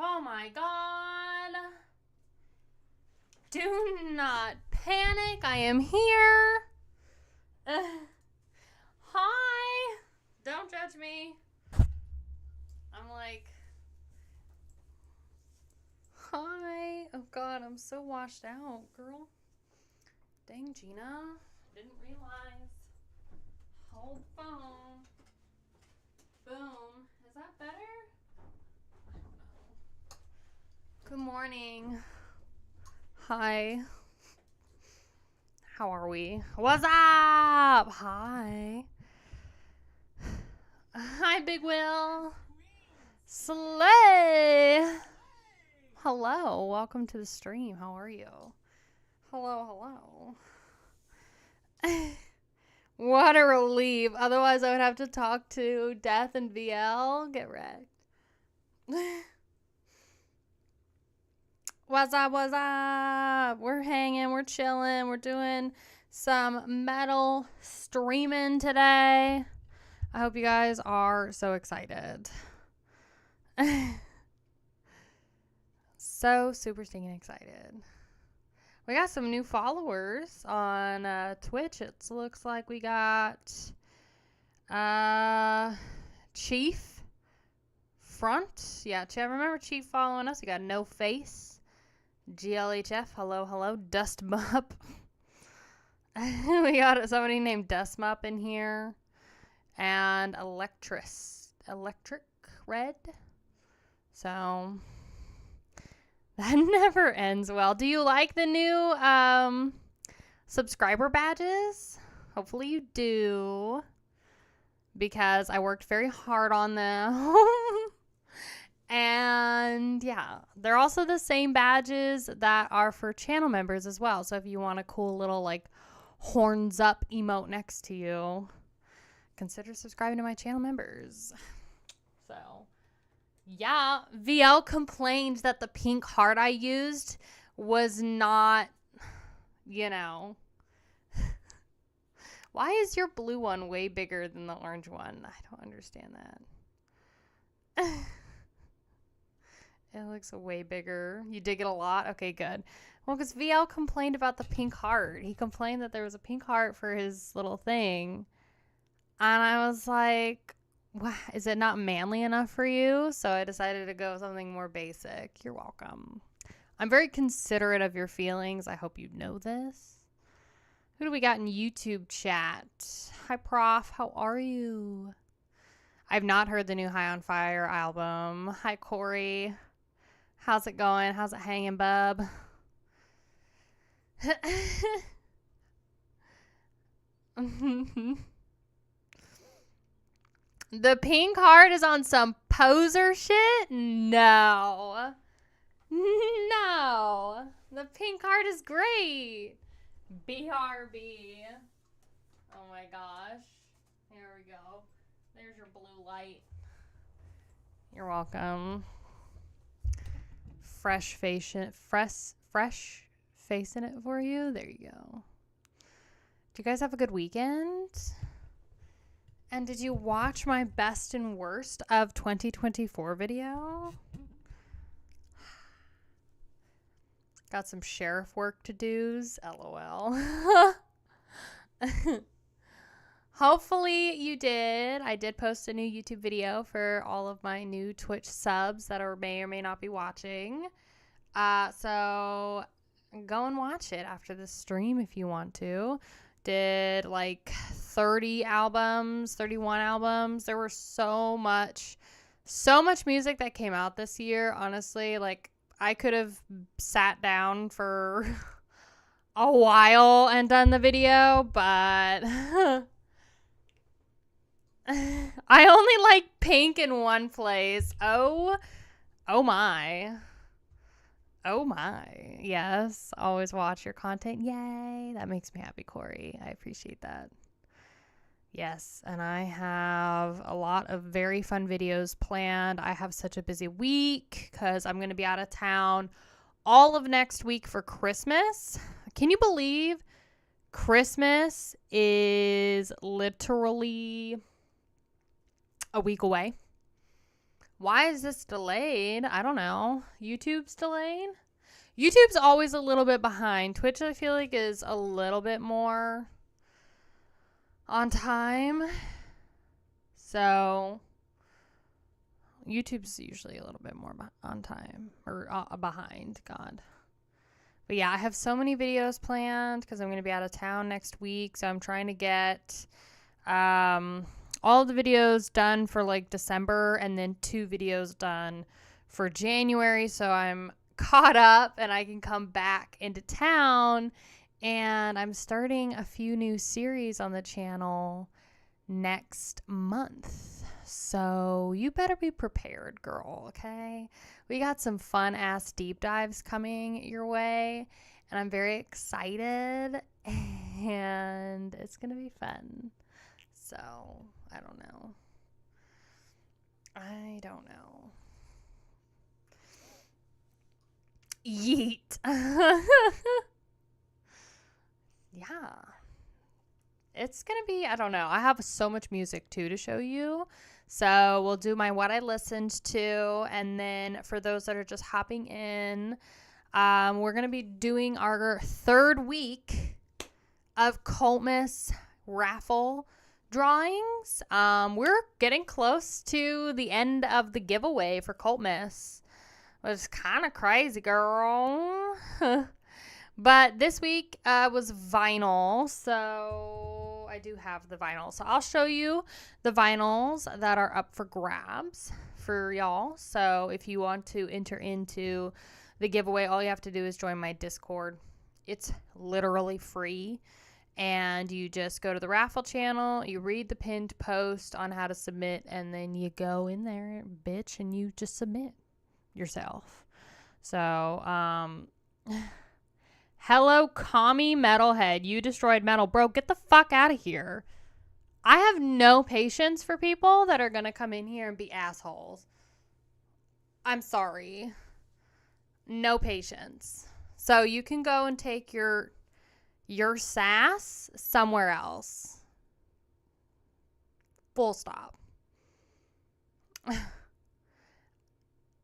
Oh my god. Do not panic. I am here. Hi. Don't judge me. I'm like, hi. Oh god, I'm so washed out, girl. Dang, Gina. Didn't realize. Hold phone. Boom. Is that better? I don't know. Good morning. Hi. How are we? What's up? Hi. Hi, Big Will. Slay. Hello. Welcome to the stream. How are you? Hello. What a relief. Otherwise, I would have to talk to Death and VL. Get wrecked. What's up? We're hanging. We're chilling. We're doing some metal streaming today. I hope you guys are so excited. So super stinking excited. We got some new followers on Twitch. It looks like we got Chief Front. Yeah, I remember Chief following us. We got No Face. GLHF. Hello. Dust Mup. We got somebody named Dust Mup in here. And Electric Red. So that never ends well. Do you like the new subscriber badges? Hopefully you do, because I worked very hard on them. And yeah, they're also the same badges that are for channel members as well. So if you want a cool little like horns up emote next to you, consider subscribing to my channel members. So yeah, VL complained that the pink heart I used was not, Why is your blue one way bigger than the orange one? I don't understand that. It looks way bigger. You dig it a lot? Okay, good. Well, because VL complained about the pink heart. He complained that there was a pink heart for his little thing. And I was like, is it not manly enough for you? So I decided to go with something more basic. You're welcome. I'm very considerate of your feelings. I hope you know this. Who do we got in YouTube chat? Hi, Prof. How are you? I've not heard the new High on Fire album. Hi, Corey. How's it going? How's it hanging, bub? The pink heart is on some poser shit? No. The pink heart is great. BRB. Oh my gosh. Here we go. There's your blue light. You're welcome. Fresh facing it for you. There you go. Do you guys have a good weekend? And did you watch my best and worst of 2024 video? Got some sheriff work to do's. LOL. Hopefully you did. I did post a new YouTube video for all of my new Twitch subs that may or may not be watching. So go and watch it after the stream if you want to. Did like 31 albums. There were so much music that came out this year. Honestly, like I could have sat down for a while and done the video, but I only like pink in one place. Oh my. Yes. Always watch your content. Yay. That makes me happy, Corey. I appreciate that. Yes. And I have a lot of very fun videos planned. I have such a busy week because I'm going to be out of town all of next week for Christmas. Can you believe Christmas is literally a week away? Why is this delayed? I don't know. YouTube's delayed? YouTube's always a little bit behind. Twitch, I feel like, is a little bit more on time. So YouTube's usually a little bit more on time or behind. God. But yeah, I have so many videos planned because I'm going to be out of town next week. So I'm trying to get all the videos done for like December and then 2 videos done for January. So I'm caught up and I can come back into town. And I'm starting a few new series on the channel next month. So you better be prepared, girl, okay? We got some fun ass deep dives coming your way, and I'm very excited, and it's gonna be fun. So I don't know. Yeet. Yeah. It's going to be, I don't know. I have so much music too to show you. So we'll do my what I listened to. And then for those that are just hopping in, we're going to be doing our 3rd week of KVLTMAS Raffle drawings. We're getting close to the end of the giveaway for KVLTMAS, which is kind of crazy, girl. But this week was vinyl, so I do have the vinyl. So I'll show you the vinyls that are up for grabs for y'all. So if you want to enter into the giveaway, all you have to do is join my Discord. It's literally free. And you just go to the Raffle channel, you read the pinned post on how to submit, and then you go in there, bitch, and you just submit yourself. So, hello, commie metalhead. You destroyed metal. Bro, get the fuck out of here. I have no patience for people that are going to come in here and be assholes. I'm sorry. No patience. So you can go and take your sass somewhere else. Full stop.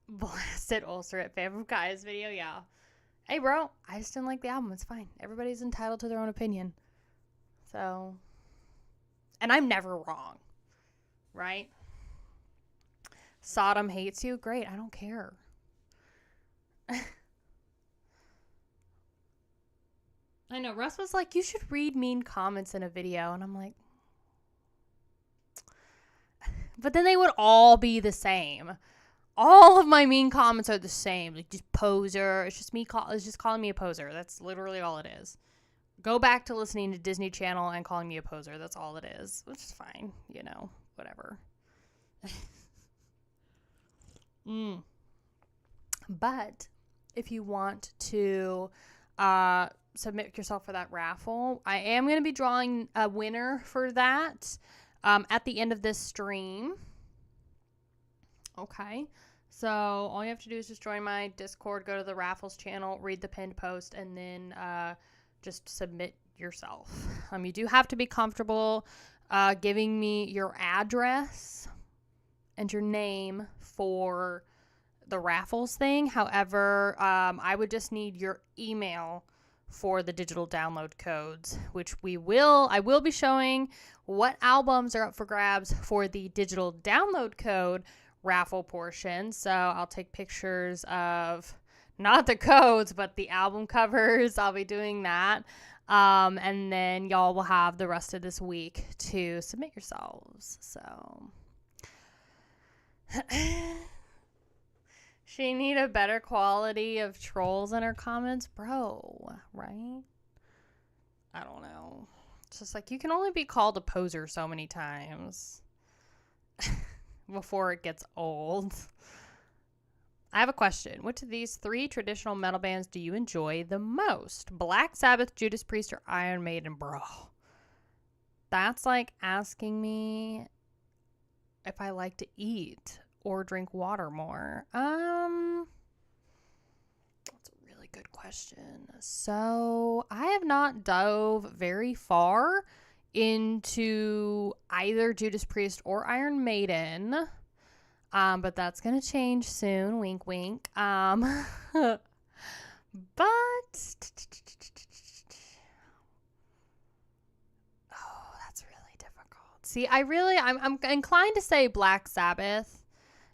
Blasted ulcerate fan from Kai's video, yeah. Hey, bro, I just didn't like the album. It's fine. Everybody's entitled to their own opinion. So, and I'm never wrong, right? Sodom hates you. Great. I don't care. I know. Russ was like, you should read mean comments in a video. And I'm like, but then they would all be the same. All of my mean comments are the same. Like, just poser. It's just me. It's just calling me a poser. That's literally all it is. Go back to listening to Disney Channel and calling me a poser. That's all it is. Which is fine. You know, whatever. But if you want to submit yourself for that raffle, I am going to be drawing a winner for that at the end of this stream. Okay. So all you have to do is just join my Discord, go to the Raffles channel, read the pinned post, and then just submit yourself. You do have to be comfortable giving me your address and your name for the Raffles thing. However, I would just need your email for the digital download codes, which I will be showing what albums are up for grabs for the digital download code raffle portion. So I'll take pictures of not the codes, but the album covers. I'll be doing that. And then y'all will have the rest of this week to submit yourselves. So she need a better quality of trolls in her comments, bro, right? I don't know. It's just like, you can only be called a poser so many times before it gets old. I have a question. Which of these 3 traditional metal bands do you enjoy the most? Black Sabbath, Judas Priest, or Iron Maiden? Bro, that's like asking me if I like to eat or drink water more. That's a really good question. So I have not dove very far into either Judas Priest or Iron Maiden. But that's going to change soon. Wink, wink. But oh, that's really difficult. See, I'm inclined to say Black Sabbath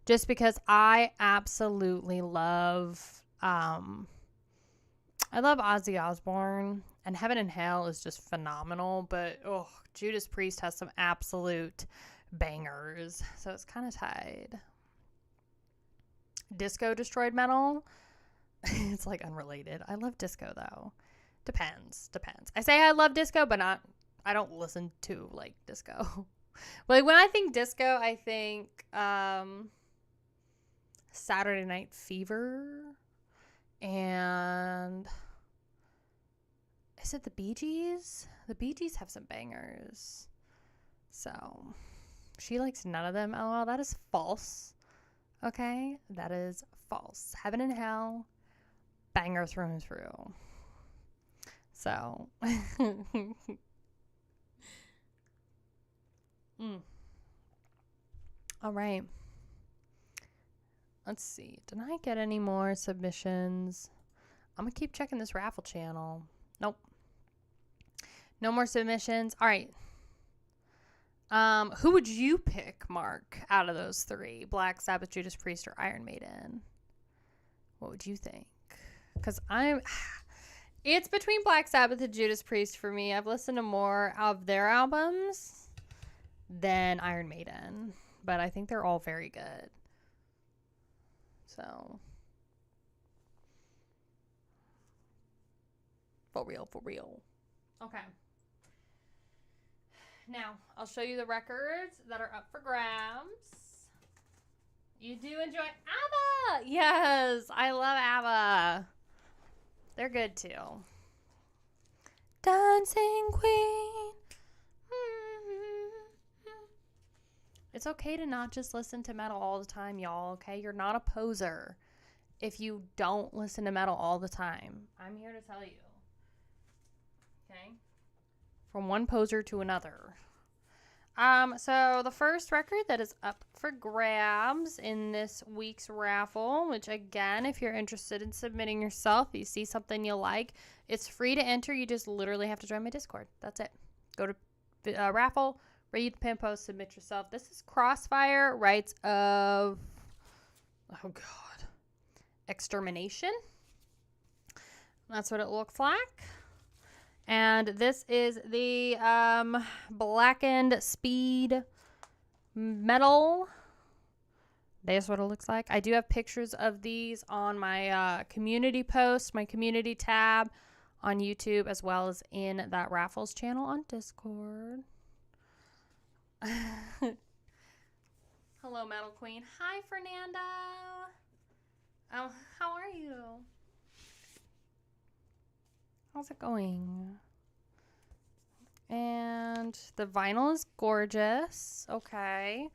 just because I absolutely love, I love Ozzy Osbourne, and Heaven and Hell is just phenomenal, but oh, Judas Priest has some absolute bangers, so it's kind of tied. Disco destroyed metal. It's like unrelated. I love disco though. Depends. I say I love disco, but I don't listen to like disco. But like when I think disco, I think Saturday Night Fever, and is it the Bee Gees? The Bee Gees have some bangers. So she likes none of them. LOL, that is false. Okay, that is false. Heaven and Hell, banger through and through. So, all right. Let's see. Did I get any more submissions? I'm gonna keep checking this raffle channel. Nope. No more submissions. All right. Who would you pick, Mark, out of those three? Black Sabbath, Judas Priest, or Iron Maiden? What would you think? Because it's between Black Sabbath and Judas Priest for me. I've listened to more of their albums than Iron Maiden, but I think they're all very good. So, for real. Okay. Now, I'll show you the records that are up for grabs. You do enjoy ABBA! Yes, I love ABBA. They're good too. Dancing Queen. It's okay to not just listen to metal all the time, y'all, okay? You're not a poser if you don't listen to metal all the time. I'm here to tell you. Okay? From one poser to another. So the first record that is up for grabs in this week's raffle, which again, if you're interested in submitting yourself, you see something you like, it's free to enter. You just literally have to join my Discord. That's it. Go to raffle, read the pin post, submit yourself. This is Crossfire, Rites of, oh God, Extermination. That's what it looks like. And this is the Blackened Speed Metal. That's what it looks like. I do have pictures of these on my community post, my community tab on YouTube, as well as in that Raffles channel on Discord. Hello, Metal Queen. Hi, Fernando. Oh, how are you? How's it going? And the vinyl is gorgeous. Okay.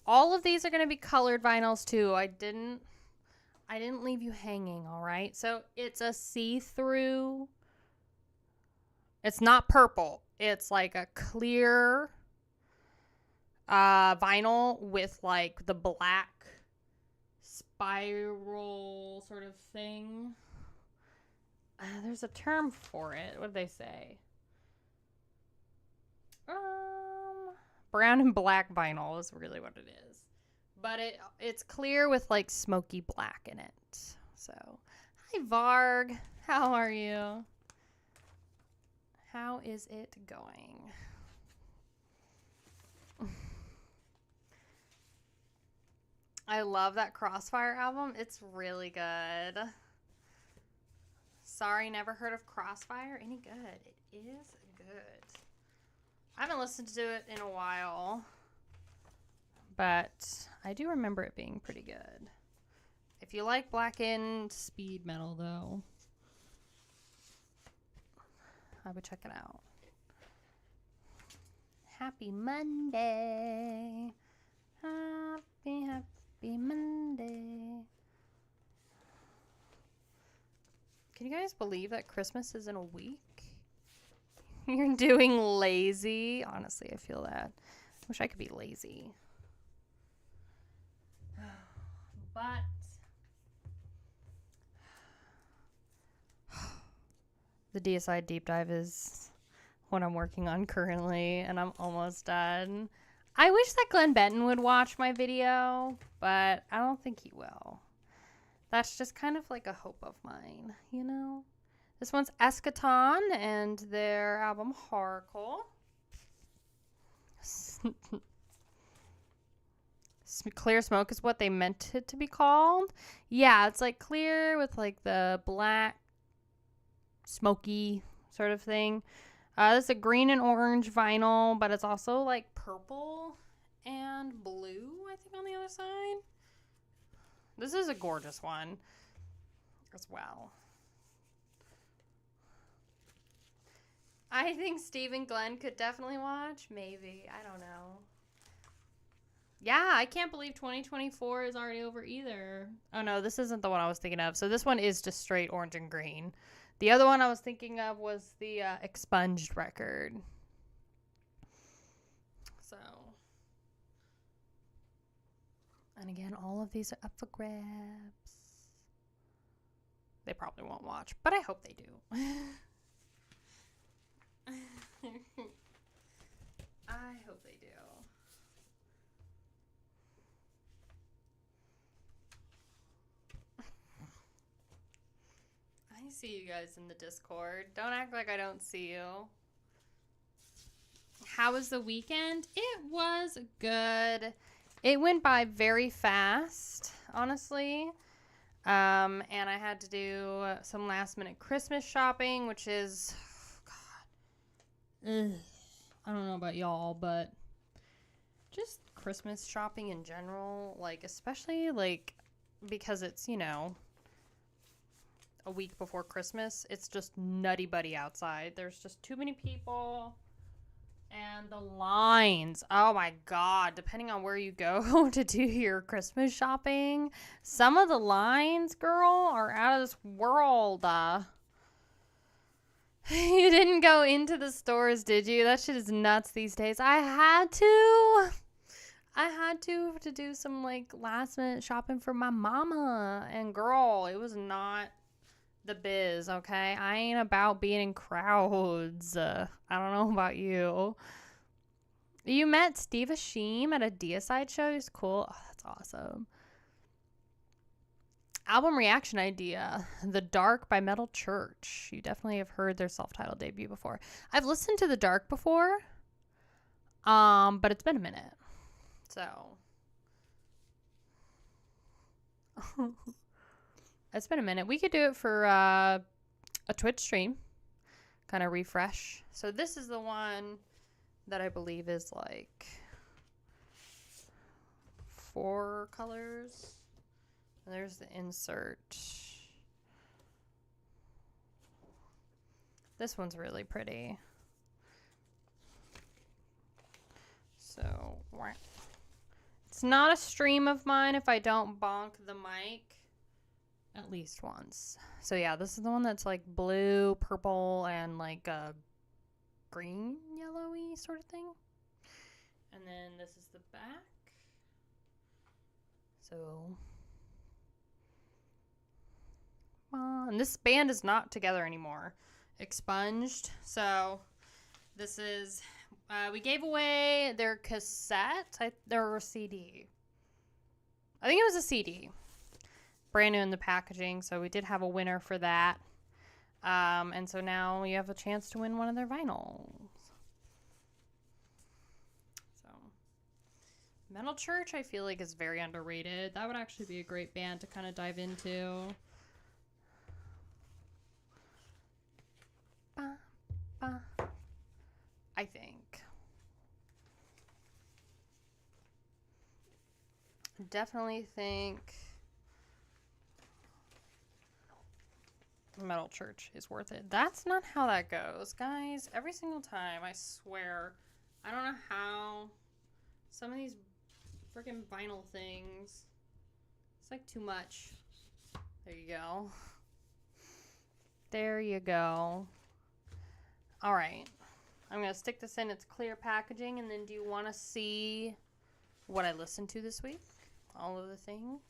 All of these are going to be colored vinyls too. I didn't leave you hanging, all right? So it's a see-through. It's not purple. It's like a clear vinyl with like the black spiral sort of thing. There's a term for it. What did they say? Brown and black vinyl is really what it is. But it's clear with like smoky black in it. So, hi Varg. How are you? How is it going? I love that Crossfire album. It's really good. Sorry, never heard of Crossfire. Any good? It is good. I haven't listened to it in a while, but I do remember it being pretty good. If you like blackened speed metal, though, I would check it out. Happy Monday. Happy Monday. Can you guys believe that Christmas is in a week? You're doing lazy. Honestly, I feel that. I wish I could be lazy. But the DSI deep dive is what I'm working on currently, and I'm almost done. I wish that Glenn Benton would watch my video, but I don't think he will. That's just kind of like a hope of mine, you know? This one's Eschaton and their album Oracle. Clear Smoke is what they meant it to be called. Yeah, it's like clear with like the black, smoky sort of thing. This is a green and orange vinyl, but it's also like purple and blue, I think, on the other side. This is a gorgeous one as well. I think Steve and Glenn could definitely watch. Maybe. I don't know. Yeah, I can't believe 2024 is already over either. Oh, no, this isn't the one I was thinking of. So this one is just straight orange and green. The other one I was thinking of was the expunged record. So. And again, all of these are up for grabs. They probably won't watch, but I hope they do. I hope they do. I see you guys in the Discord. Don't act like I don't see you. How was the weekend? It was good. It went by very fast, honestly. And I had to do some last minute Christmas shopping, which is, God, I don't know about y'all, but just Christmas shopping in general, like, especially, like, because it's, you know, a week before Christmas, it's just nutty buddy outside. There's just too many people. And the lines, oh my God, depending on where you go to do your Christmas shopping, some of the lines, girl, are out of this world. You didn't go into the stores, did you? That shit is nuts these days. I had to do some like last minute shopping for my mama. And girl, it was not the biz, okay? I ain't about being in crowds. I don't know about you. You met Steve Asheem at a Deicide show? He's cool. Oh, that's awesome. Album reaction idea. The Dark by Metal Church. You definitely have heard their self-titled debut before. I've listened to The Dark before. But it's been a minute. So. It's been a minute. We could do it for a Twitch stream. Kind of refresh. So this is the one that I believe is like 4 colors. And there's the insert. This one's really pretty. So, it's not a stream of mine if I don't bonk the mic at least once. So yeah, this is the one that's like blue, purple, and like a green, yellowy sort of thing. And then this is the back. So, and this band is not together anymore. Expunged. So this is, we gave away their cassette, their CD. I think it was a CD. Brand new in the packaging, so we did have a winner for that. And so now you have a chance to win one of their vinyls. So, Metal Church, I feel like, is very underrated. That would actually be a great band to kind of dive into. I think. Definitely think Metal Church is worth it. That's not how that goes, guys. Every single time, I swear. I don't know how some of these freaking vinyl things, it's like too much. There you go. There you go. All right. I'm going to stick this in its clear packaging, and then do you want to see what I listened to this week? All of the things.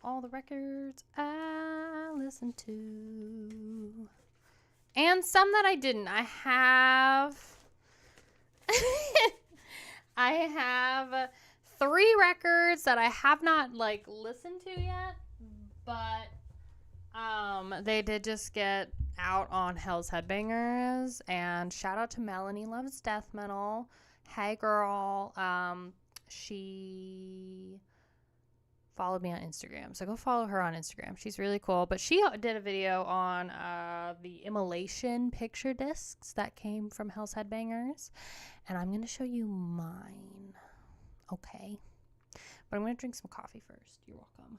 all the records I listened to. And some that I didn't. I have I have 3 records that I have not like listened to yet, but they did just get out on Hell's Headbangers, and shout out to Melanie Loves Death Metal. Hey girl. She followed me on Instagram, so go follow her on Instagram. She's really cool. But she did a video on the Immolation picture discs that came from Hell's Headbangers, and I'm going to show you mine. Okay. But I'm going to drink some coffee first. You're welcome.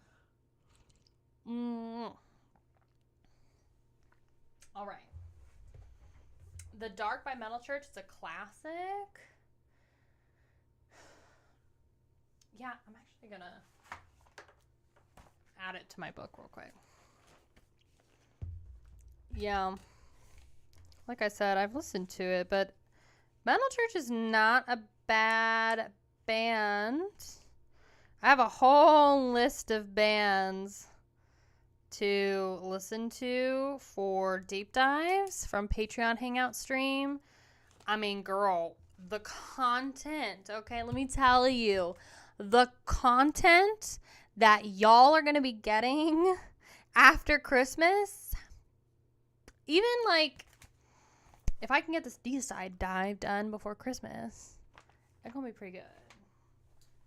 All right. The Dark by Metal Church. It's a classic. Yeah, I'm actually going to add it to my book real quick. Yeah. Like I said, I've listened to it, but Metal Church is not a bad band. I have a whole list of bands to listen to for deep dives from Patreon Hangout stream. I mean, girl, the content, okay, let me tell you, the content that y'all are going to be getting after Christmas, even like, if I can get this D-side dive done before Christmas, it's going to be pretty good.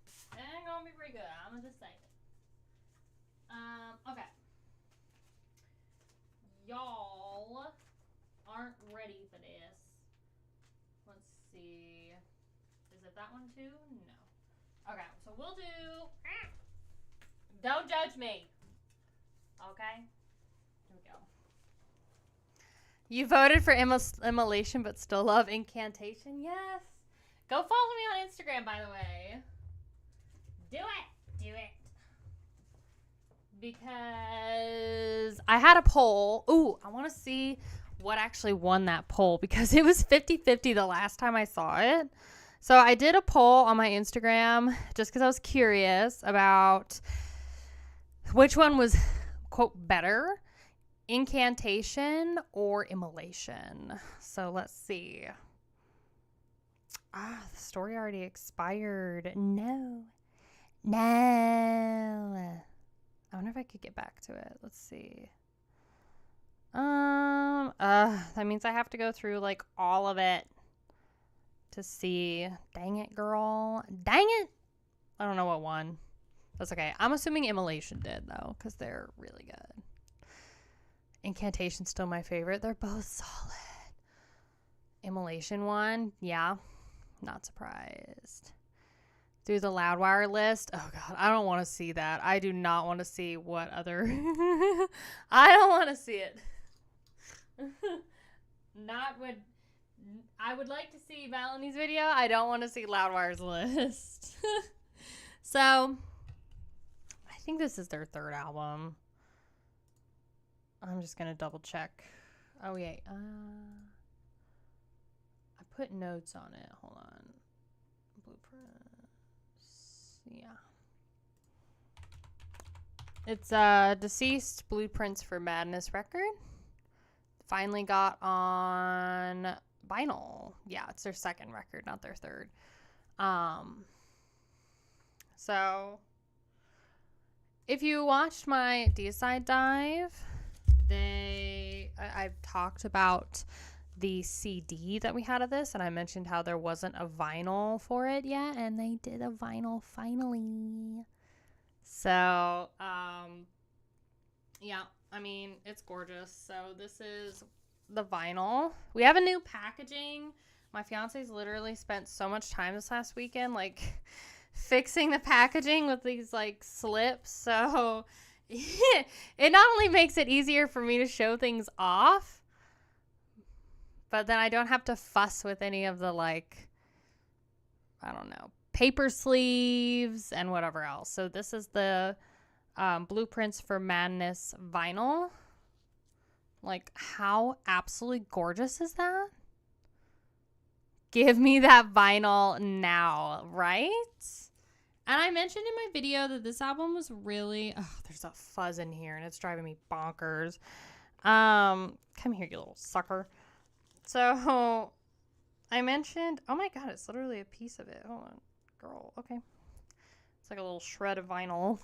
It's going to be pretty good, I'm just saying. Okay. Y'all aren't ready for this. Let's see. Is it that one too? No. Okay, so we'll do... Don't judge me. Okay? Here we go. You voted for Immolation but still love Incantation? Yes. Go follow me on Instagram, by the way. Do it. Do it. Because I had a poll. Ooh, I want to see what actually won that poll, because it was 50-50 the last time I saw it. So I did a poll on my Instagram just because I was curious about which one was, quote, better, Incantation or Immolation. So let's see. The story already expired. No. I wonder if I could get back to it. Let's see. That means I have to go through like all of it to see. Dang it, girl. Dang it. I don't know what won. That's okay. I'm assuming Immolation did though, because they're really good. Incantation's still my favorite. They're both solid. Immolation won. Yeah. Not surprised. Through the Loudwire list. Oh god, I don't want to see that. I do not want to see what other I don't want to see it. Not what I would like to see Melanie's video. I don't want to see Loudwire's list. So I think this is their 3rd album. I'm just gonna double check. Oh yeah. I put notes on it. Hold on. Blueprint. Yeah. It's Deceased Blueprints for Madness record. Finally got on vinyl. Yeah, it's their 2nd record, not their 3rd. So if you watched my D-side dive, I've talked about the CD that we had of this, and I mentioned how there wasn't a vinyl for it yet, and they did a vinyl finally. So, yeah, I mean, it's gorgeous. So this is the vinyl. We have a new packaging. My fiance's literally spent so much time this last weekend, like, fixing the packaging with these, like, slips. So it not only makes it easier for me to show things off, but then I don't have to fuss with any of the, like, I don't know, paper sleeves and whatever else. So this is the Blueprints for Madness vinyl. Like, how absolutely gorgeous is that? Give me that vinyl now, right? And I mentioned in my video that this album was really... Oh, there's a fuzz in here, and it's driving me bonkers. Come here, you little sucker. So, I mentioned... Oh my god, it's literally a piece of it. Hold on. Girl, okay. It's like a little shred of vinyl.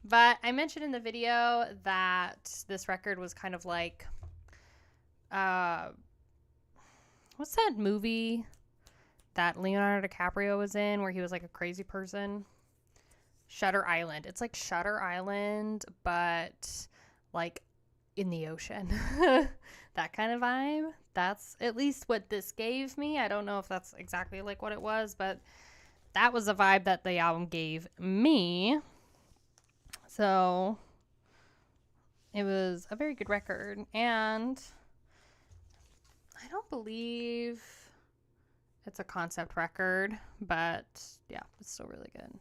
But I mentioned in the video that this record was kind of like... what's that movie that Leonardo DiCaprio was in where he was like a crazy person? Shutter Island. It's like Shutter Island, but like in the ocean. That kind of vibe. That's at least what this gave me. I don't know if that's exactly like what it was, but that was the vibe that the album gave me. So it was a very good record. And I don't believe it's a concept record, but yeah, it's still really good.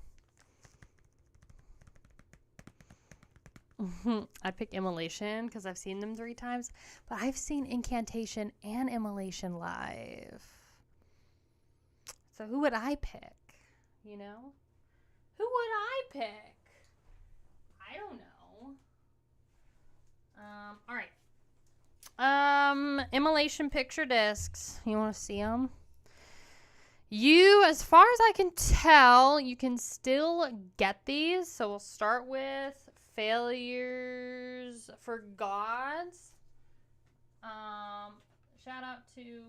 I'd pick Immolation because I've seen them 3 times, but I've seen Incantation and Immolation live. So who would I pick? You know? Who would I pick? I don't know. All right. Immolation picture discs. You want to see them? As far as I can tell, you can still get these. So we'll start with Failures for Gods. Shout out to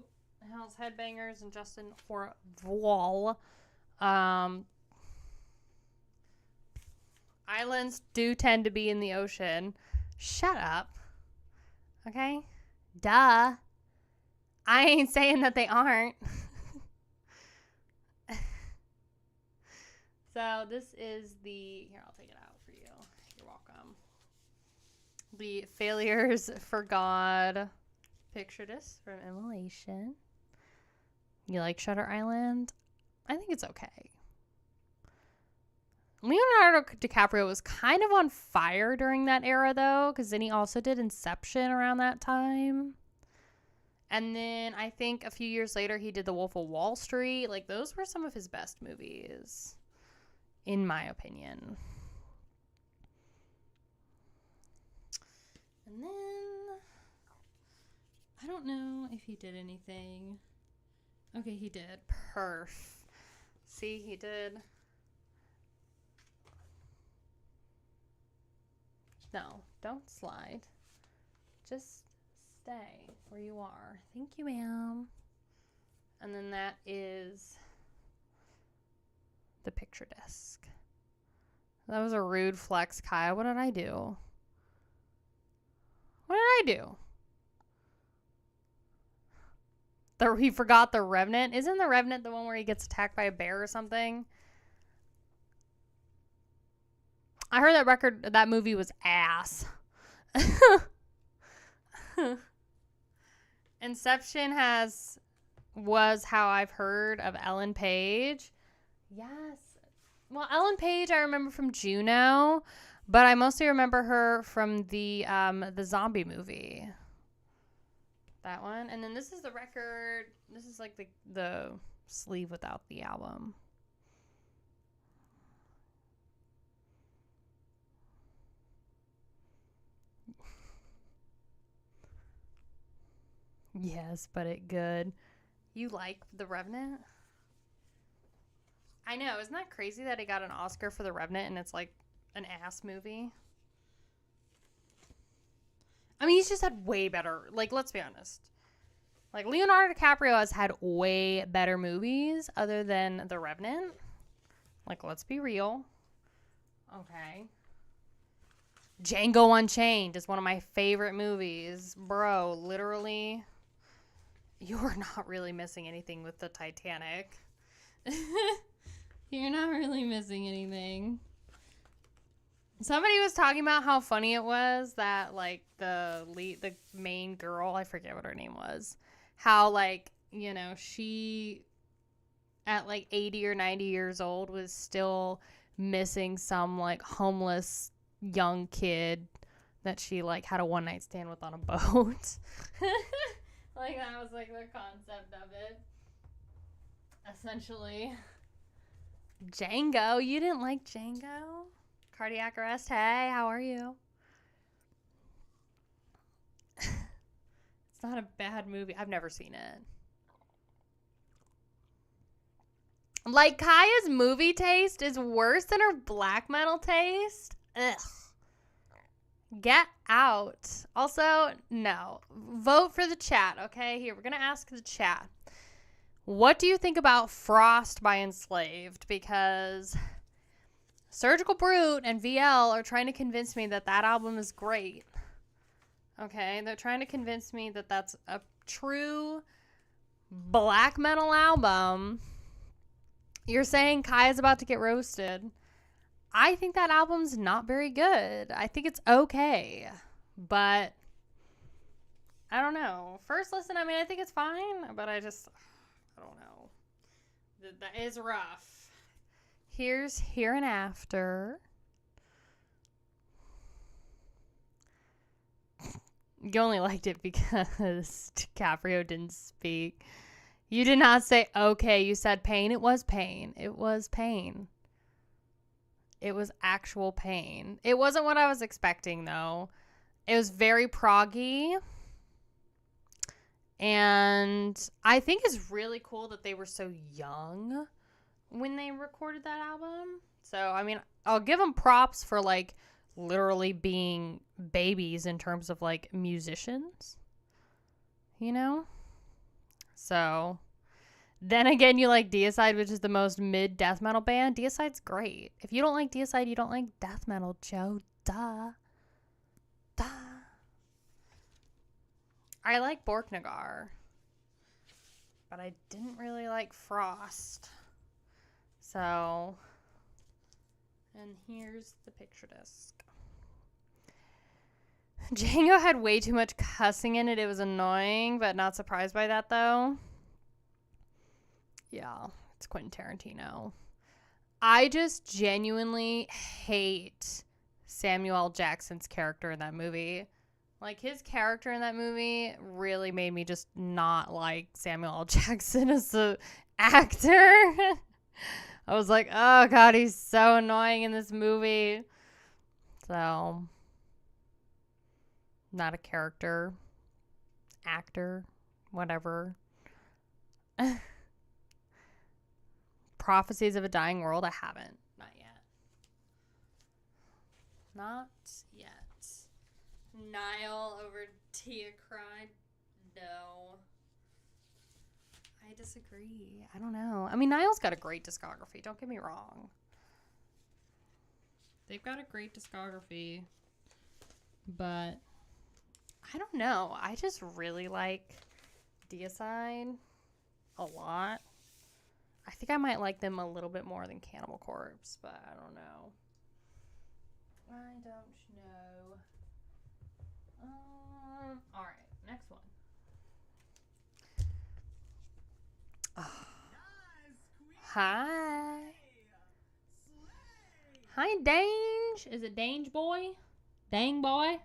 Hell's Headbangers and Justin for Voil. Islands do tend to be in the ocean. Shut up. Okay? Duh. I ain't saying that they aren't. So this is the... Here, I'll take it out for you. You're welcome. The Failures for God picture disc from Immolation. You like Shutter Island? I think it's okay. Leonardo DiCaprio was kind of on fire during that era, though, because then he also did Inception around that time. And then I think a few years later, he did The Wolf of Wall Street. Like, those were some of his best movies, in my opinion. And then, I don't know if he did anything. Okay, he did. Perf. See, he did. No, don't slide. Just stay where you are. Thank you, ma'am. And then that is the picture disc. That was a rude flex, Kaya. What did I do? What did I do? He forgot the Revenant. Isn't the Revenant the one where he gets attacked by a bear or something? I heard that movie was ass. Inception was how I've heard of Ellen Page. Yes. Well, Ellen Page I remember from Juno, but I mostly remember her from the zombie movie. That one. And then this is the record. This is like the sleeve without the album. Yes, but it good. You like The Revenant? I know. Isn't that crazy that he got an Oscar for The Revenant and it's like an ass movie? I mean, he's just had way better. Like, let's be honest. Like, Leonardo DiCaprio has had way better movies other than The Revenant. Like, let's be real. Okay. Django Unchained is one of my favorite movies. Bro, literally... You're not really missing anything with the Titanic. You're not really missing anything. Somebody was talking about how funny it was that, like, the main girl, I forget what her name was, how, like, you know, she, at, like, 80 or 90 years old, was still missing some, like, homeless young kid that she, like, had a one-night stand with on a boat. Like, that was, like, the concept of it. Essentially. Django. You didn't like Django? Cardiac arrest. Hey, how are you? It's not a bad movie. I've never seen it. Like, Kaya's movie taste is worse than her black metal taste. Ugh. Get out. Also, no. Vote for the chat, okay? Here, we're going to ask the chat. What do you think about Frost by Enslaved? Because Surgical Brute and VL are trying to convince me that that album is great. Okay? They're trying to convince me that that's a true black metal album. You're saying Kaya's about to get roasted. I think that album's not very good. I think it's okay. But I don't know. First listen, I mean, I think it's fine. But I don't know. That is rough. Here's Here and After. You only liked it because DiCaprio didn't speak. You did not say, okay, you said pain. It was pain. It was pain. It was actual pain. It wasn't what I was expecting, though. It was very proggy. And I think it's really cool that they were so young when they recorded that album. So, I mean, I'll give them props for, like, literally being babies in terms of, like, musicians. You know? So, then again, you like Deicide, which is the most mid death metal band. Deicide's great. If you don't like Deicide, you don't like death metal, Joe. Duh. Duh. I like Borknagar, but I didn't really like Frost. So, and here's the picture disc. Django had way too much cussing in it. It was annoying, but not surprised by that, though. Yeah, it's Quentin Tarantino. I just genuinely hate Samuel L. Jackson's character in that movie. Like, his character in that movie really made me just not like Samuel L. Jackson as an actor. I was like, oh, God, he's so annoying in this movie. So, not a character. Actor. Whatever. Prophecies of a Dying World, I haven't. Not yet. Not yet. Niall over Tia cried. No. I disagree. I don't know. I mean, Niall's got a great discography. Don't get me wrong. They've got a great discography. But I don't know. I just really like Deicide a lot. I think I might like them a little bit more than Cannibal Corpse, but I don't know. I don't know. All right, next one. Oh. Hi. Hi, Dange. Is it Dange boy? Dang boy?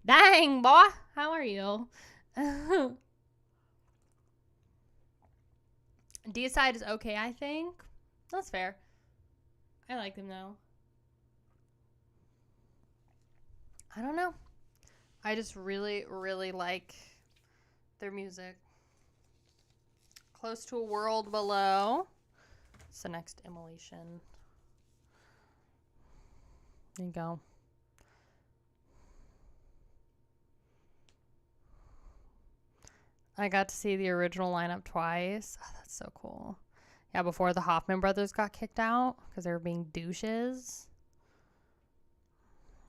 Dang boy. How are you? Deicide is okay, I think. That's fair. I like them, though. I don't know. I just really, really like their music. Close to a World Below. It's the next Immolation. There you go. I got to see the original lineup twice. Oh, that's so cool. Yeah, before the Hoffman brothers got kicked out because they were being douches.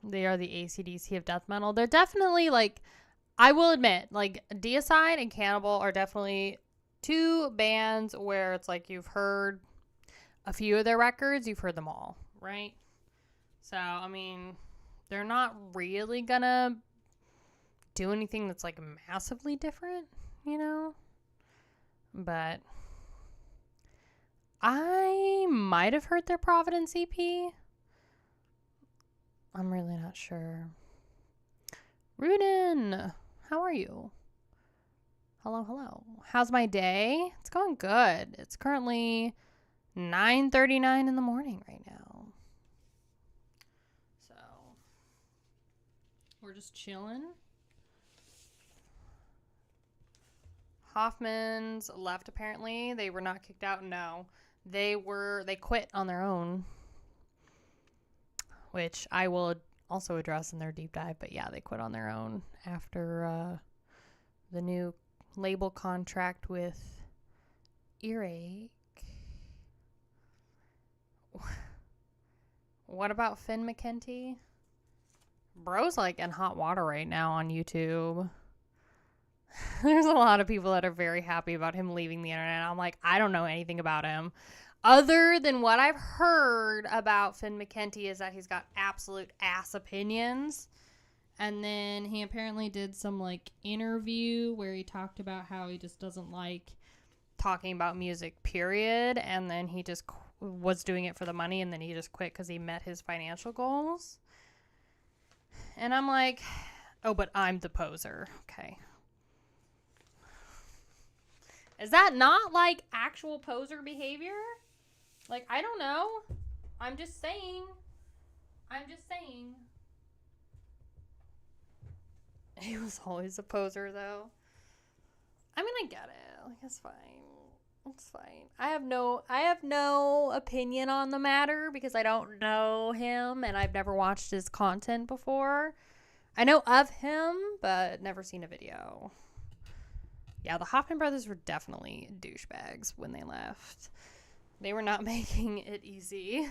They are the AC/DC of death metal. They're definitely, like, I will admit, like, Deicide and Cannibal are definitely two bands where it's like you've heard a few of their records, you've heard them all, right? So, I mean, they're not really gonna do anything that's, like, massively different, you know? But I might have heard their Providence EP. I'm really not sure. Rudin, how are you? Hello, hello. How's my day? It's going good. It's currently 9:39 in the morning right now. So, we're just chilling. Hoffman's left, apparently. They were not kicked out. No. They quit on their own, which I will also address in their deep dive. But yeah, they quit on their own after the new label contract with Earache. What about Finn McKenty? Bro's like in hot water right now on YouTube. There's a lot of people that are very happy about him leaving the internet. I'm like, I don't know anything about him. Other than what I've heard about Finn McKenty is that he's got absolute ass opinions. And then he apparently did some like interview where he talked about how he just doesn't like talking about music, period. And then he just was doing it for the money, and then he just quit because he met his financial goals. And I'm like, oh, but I'm the poser. Okay. Is that not like actual poser behavior? Like, I don't know. I'm just saying. He was always a poser, though. I mean, I get it. Like, it's fine. It's fine. I have no opinion on the matter because I don't know him and I've never watched his content before. I know of him, but never seen a video. Yeah, the Hoffman brothers were definitely douchebags when they left. They were not making it easy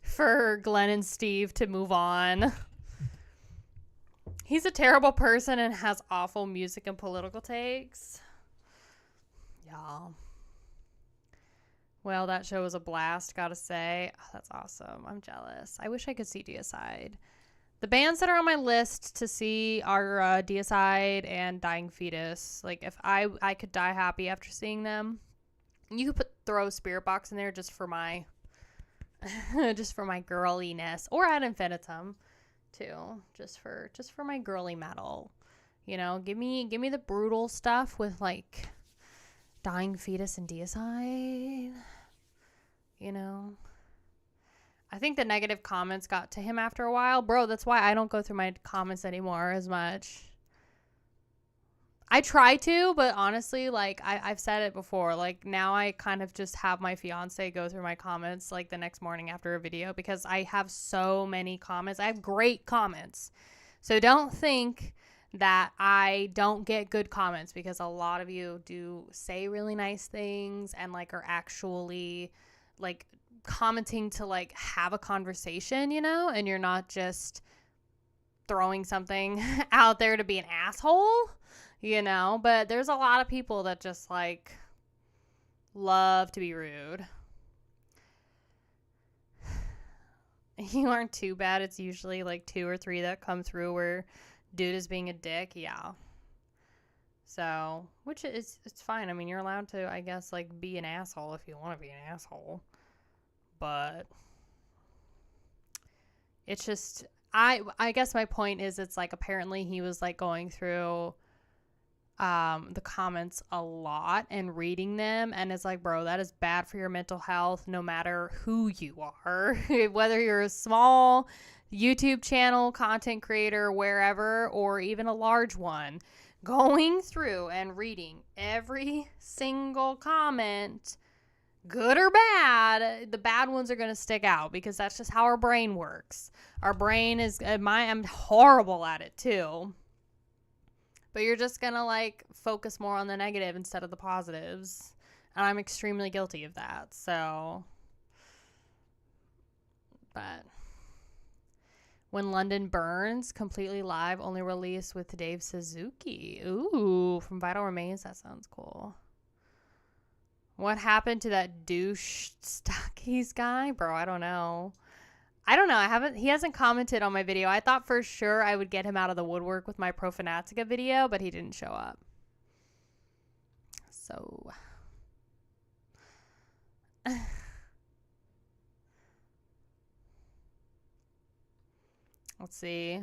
for Glenn and Steve to move on. He's a terrible person and has awful music and political takes. Yeah. Well, that show was a blast, gotta say. Oh, that's awesome. I'm jealous. I wish I could see Deicide. The bands that are on my list to see are Deicide and Dying Fetus. Like, if I could die happy after seeing them. You could throw Spirit Box in there just for my girliness, or Ad Infinitum too, just for my girly metal. You know, give me the brutal stuff with like Dying Fetus and Deicide. You know, I think the negative comments got to him after a while, bro. That's why I don't go through my comments anymore as much. I try to, but honestly, like, I've said it before. Like, now I kind of just have my fiance go through my comments, like, the next morning after a video because I have so many comments. I have great comments. So don't think that I don't get good comments because a lot of you do say really nice things and, like, are actually, like, commenting to, like, have a conversation, you know? And you're not just throwing something out there to be an asshole. You know, but there's a lot of people that just, like, love to be rude. You aren't too bad. It's usually, like, 2 or 3 that come through where dude is being a dick. Yeah. So, which is, it's fine. I mean, you're allowed to, I guess, like, be an asshole if you want to be an asshole. But it's just, I guess my point is it's, like, apparently he was, like, going through the comments a lot and reading them, and it's like, bro, that is bad for your mental health no matter who you are. Whether you're a small YouTube channel content creator wherever or even a large one, going through and reading every single comment, good or bad, the bad ones are going to stick out because that's just how our brain works. Our brain is I'm horrible at it too. But you're just going to, like, focus more on the negative instead of the positives. And I'm extremely guilty of that. So, but When London Burns, completely live, only released with Dave Suzuki. Ooh, from Vital Remains. That sounds cool. What happened to that douche Stockies guy? Bro, I don't know. He hasn't commented on my video. I thought for sure I would get him out of the woodwork with my Profanatica video, but he didn't show up. So, let's see.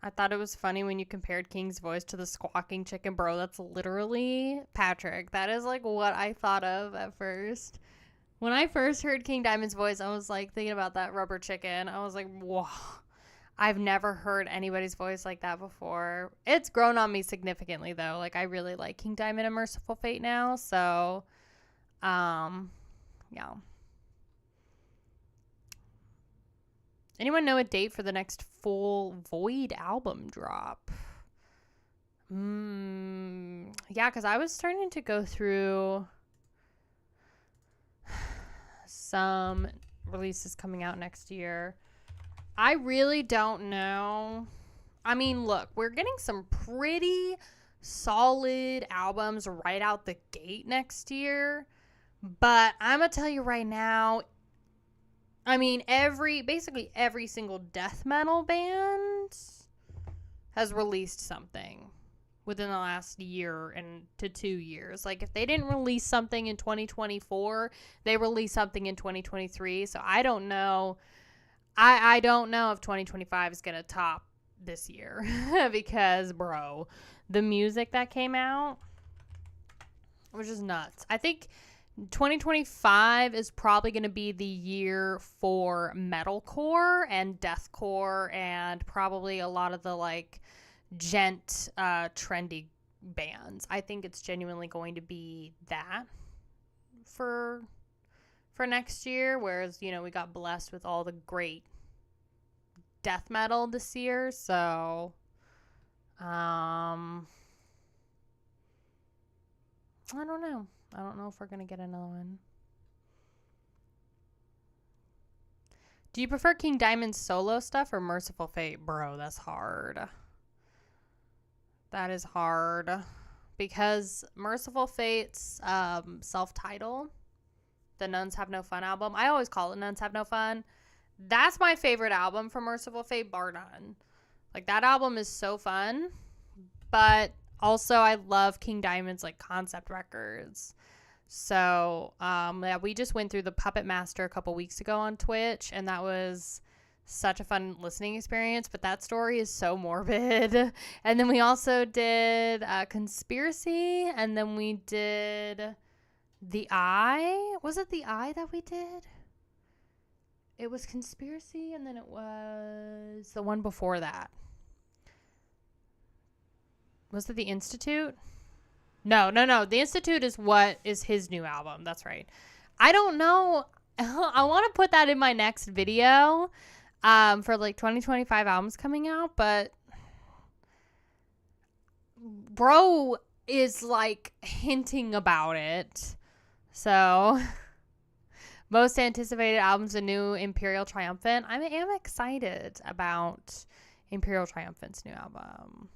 I thought it was funny when you compared King's voice to the squawking chicken. Bro, that's literally Patrick. That is like what I thought of at first. When I first heard King Diamond's voice, I was like thinking about that Rubber Chicken. I was like, whoa. I've never heard anybody's voice like that before. It's grown on me significantly though. Like I really like King Diamond and Merciful Fate now. So, yeah. Anyone know a date for the next full Void album drop? Yeah, because I was starting to go through some releases coming out next year. I really don't know. I mean, look, we're getting some pretty solid albums right out the gate next year. But I'm going to tell you right now, I mean, basically every single death metal band has released something within the last year and to 2 years. Like if they didn't release something in 2024, they released something in 2023. So I don't know. I don't know if 2025 is going to top this year because, bro, the music that came out was just nuts. I think 2025 is probably going to be the year for metalcore and deathcore and probably a lot of the like gent trendy bands. I think it's genuinely going to be that for next year, whereas, you know, we got blessed with all the great death metal this year. So I don't know. I don't know if we're going to get another one. Do you prefer King Diamond's solo stuff or Merciful Fate? Bro, that's hard. That is hard. Because Merciful Fate's self-titled, the Nuns Have No Fun album, I always call it Nuns Have No Fun. That's my favorite album from Merciful Fate, bar none. Like, that album is so fun. But also, I love King Diamond's, like, concept records. So, yeah, we just went through the Puppet Master a couple weeks ago on Twitch, and that was such a fun listening experience, but that story is so morbid. And then we also did Conspiracy, and then we did The Eye. Was it The Eye that we did? It was Conspiracy, and then it was the one before that. Was it The Institute? No. The Institute is what is his new album. That's right. I don't know. I want to put that in my next video for like 2025 albums coming out, but bro is like hinting about it. So most anticipated albums, a new Imperial Triumphant. I am excited about Imperial Triumphant's new album.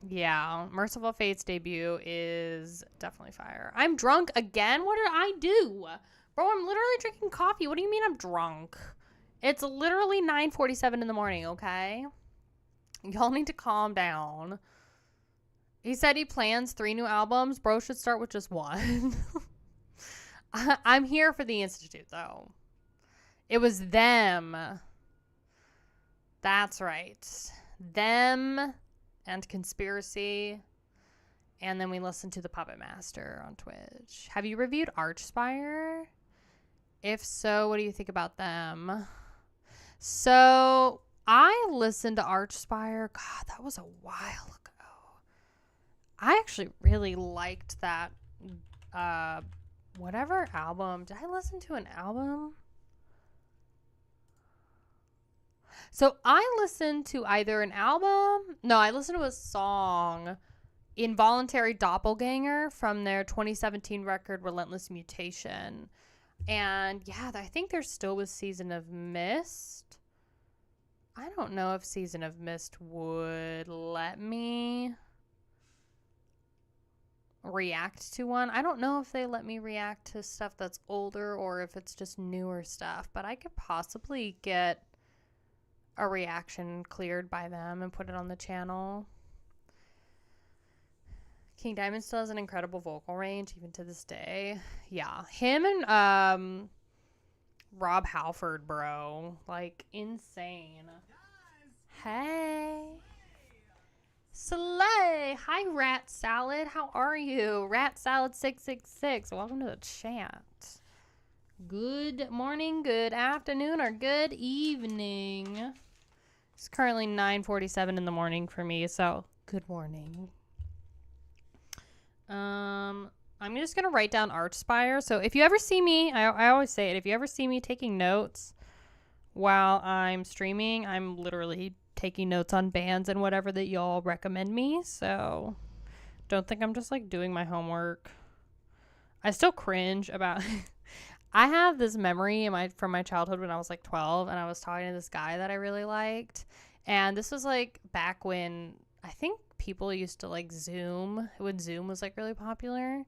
Yeah, Merciful Fate's debut is definitely fire. I'm drunk again? What did I do? Bro, I'm literally drinking coffee. What do you mean I'm drunk? It's literally 9:47 in the morning, okay? Y'all need to calm down. He said he plans 3 new albums. Bro should start with just 1. I'm here for the Institute, though. It was them. That's right. Them and Conspiracy, and then we listened to the Puppet Master on Twitch. Have you reviewed Archspire? If so, what do you think about them? So I listened to Archspire. God, that was a while ago. I actually really liked that whatever album. Did I listen to an album? So I listened to either an album. No, I listened to a song, Involuntary Doppelganger, from their 2017 record, Relentless Mutation. And yeah, I think there still was Season of Mist. I don't know if Season of Mist would let me react to one. I don't know if they let me react to stuff that's older or if it's just newer stuff, but I could possibly get a reaction cleared by them and put it on the channel. King Diamond still has an incredible vocal range even to this day. Yeah, him and Rob Halford, bro, like insane. Hey. Slay! Hi, Rat Salad. How are you? Rat Salad 666. Welcome to the chat. Good morning, good afternoon, or good evening. It's currently 9:47 in the morning for me, so good morning. I'm just gonna write down Archspire. So if you ever see me, I always say it. If you ever see me taking notes while I'm streaming, I'm literally taking notes on bands and whatever that y'all recommend me. So don't think I'm just like doing my homework. I still cringe about. I have this memory from my childhood when I was like 12, and I was talking to this guy that I really liked, and this was like back when I think people used to like Zoom, when Zoom was like really popular,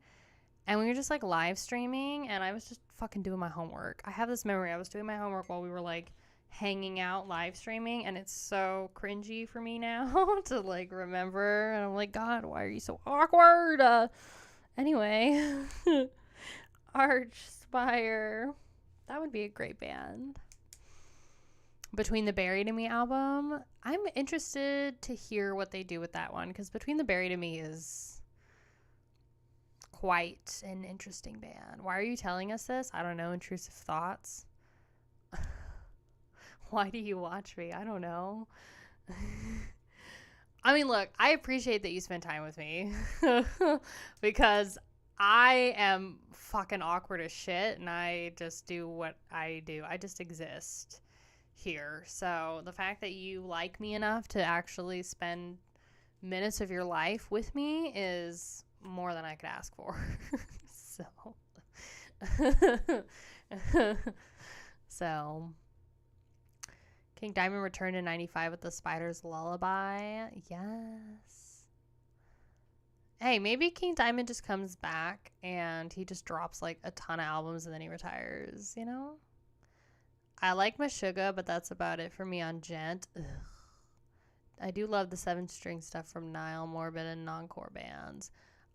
and we were just like live streaming, and I was just fucking doing my homework. I have this memory. I was doing my homework while we were like hanging out live streaming, and it's so cringy for me now to like remember, and I'm like, God, why are you so awkward? Anyway. Archspire. That would be a great band. Between the Buried and Me album, I'm interested to hear what they do with that one, because Between the Buried and Me is quite an interesting band. Why are you telling us this? I don't know. Intrusive thoughts. Why do you watch me? I don't know. I mean, look, I appreciate that you spend time with me because I am fucking awkward as shit, and I just do what I do. I just exist here. So the fact that you like me enough to actually spend minutes of your life with me is more than I could ask for. So King Diamond returned in 95 with the Spider's Lullaby. Yes. Hey, maybe King Diamond just comes back and he just drops like a ton of albums and then he retires, you know? I like Meshuggah, but that's about it for me on Gent. Ugh. I do love the 7-string stuff from Nile, Morbid, and non-core bands.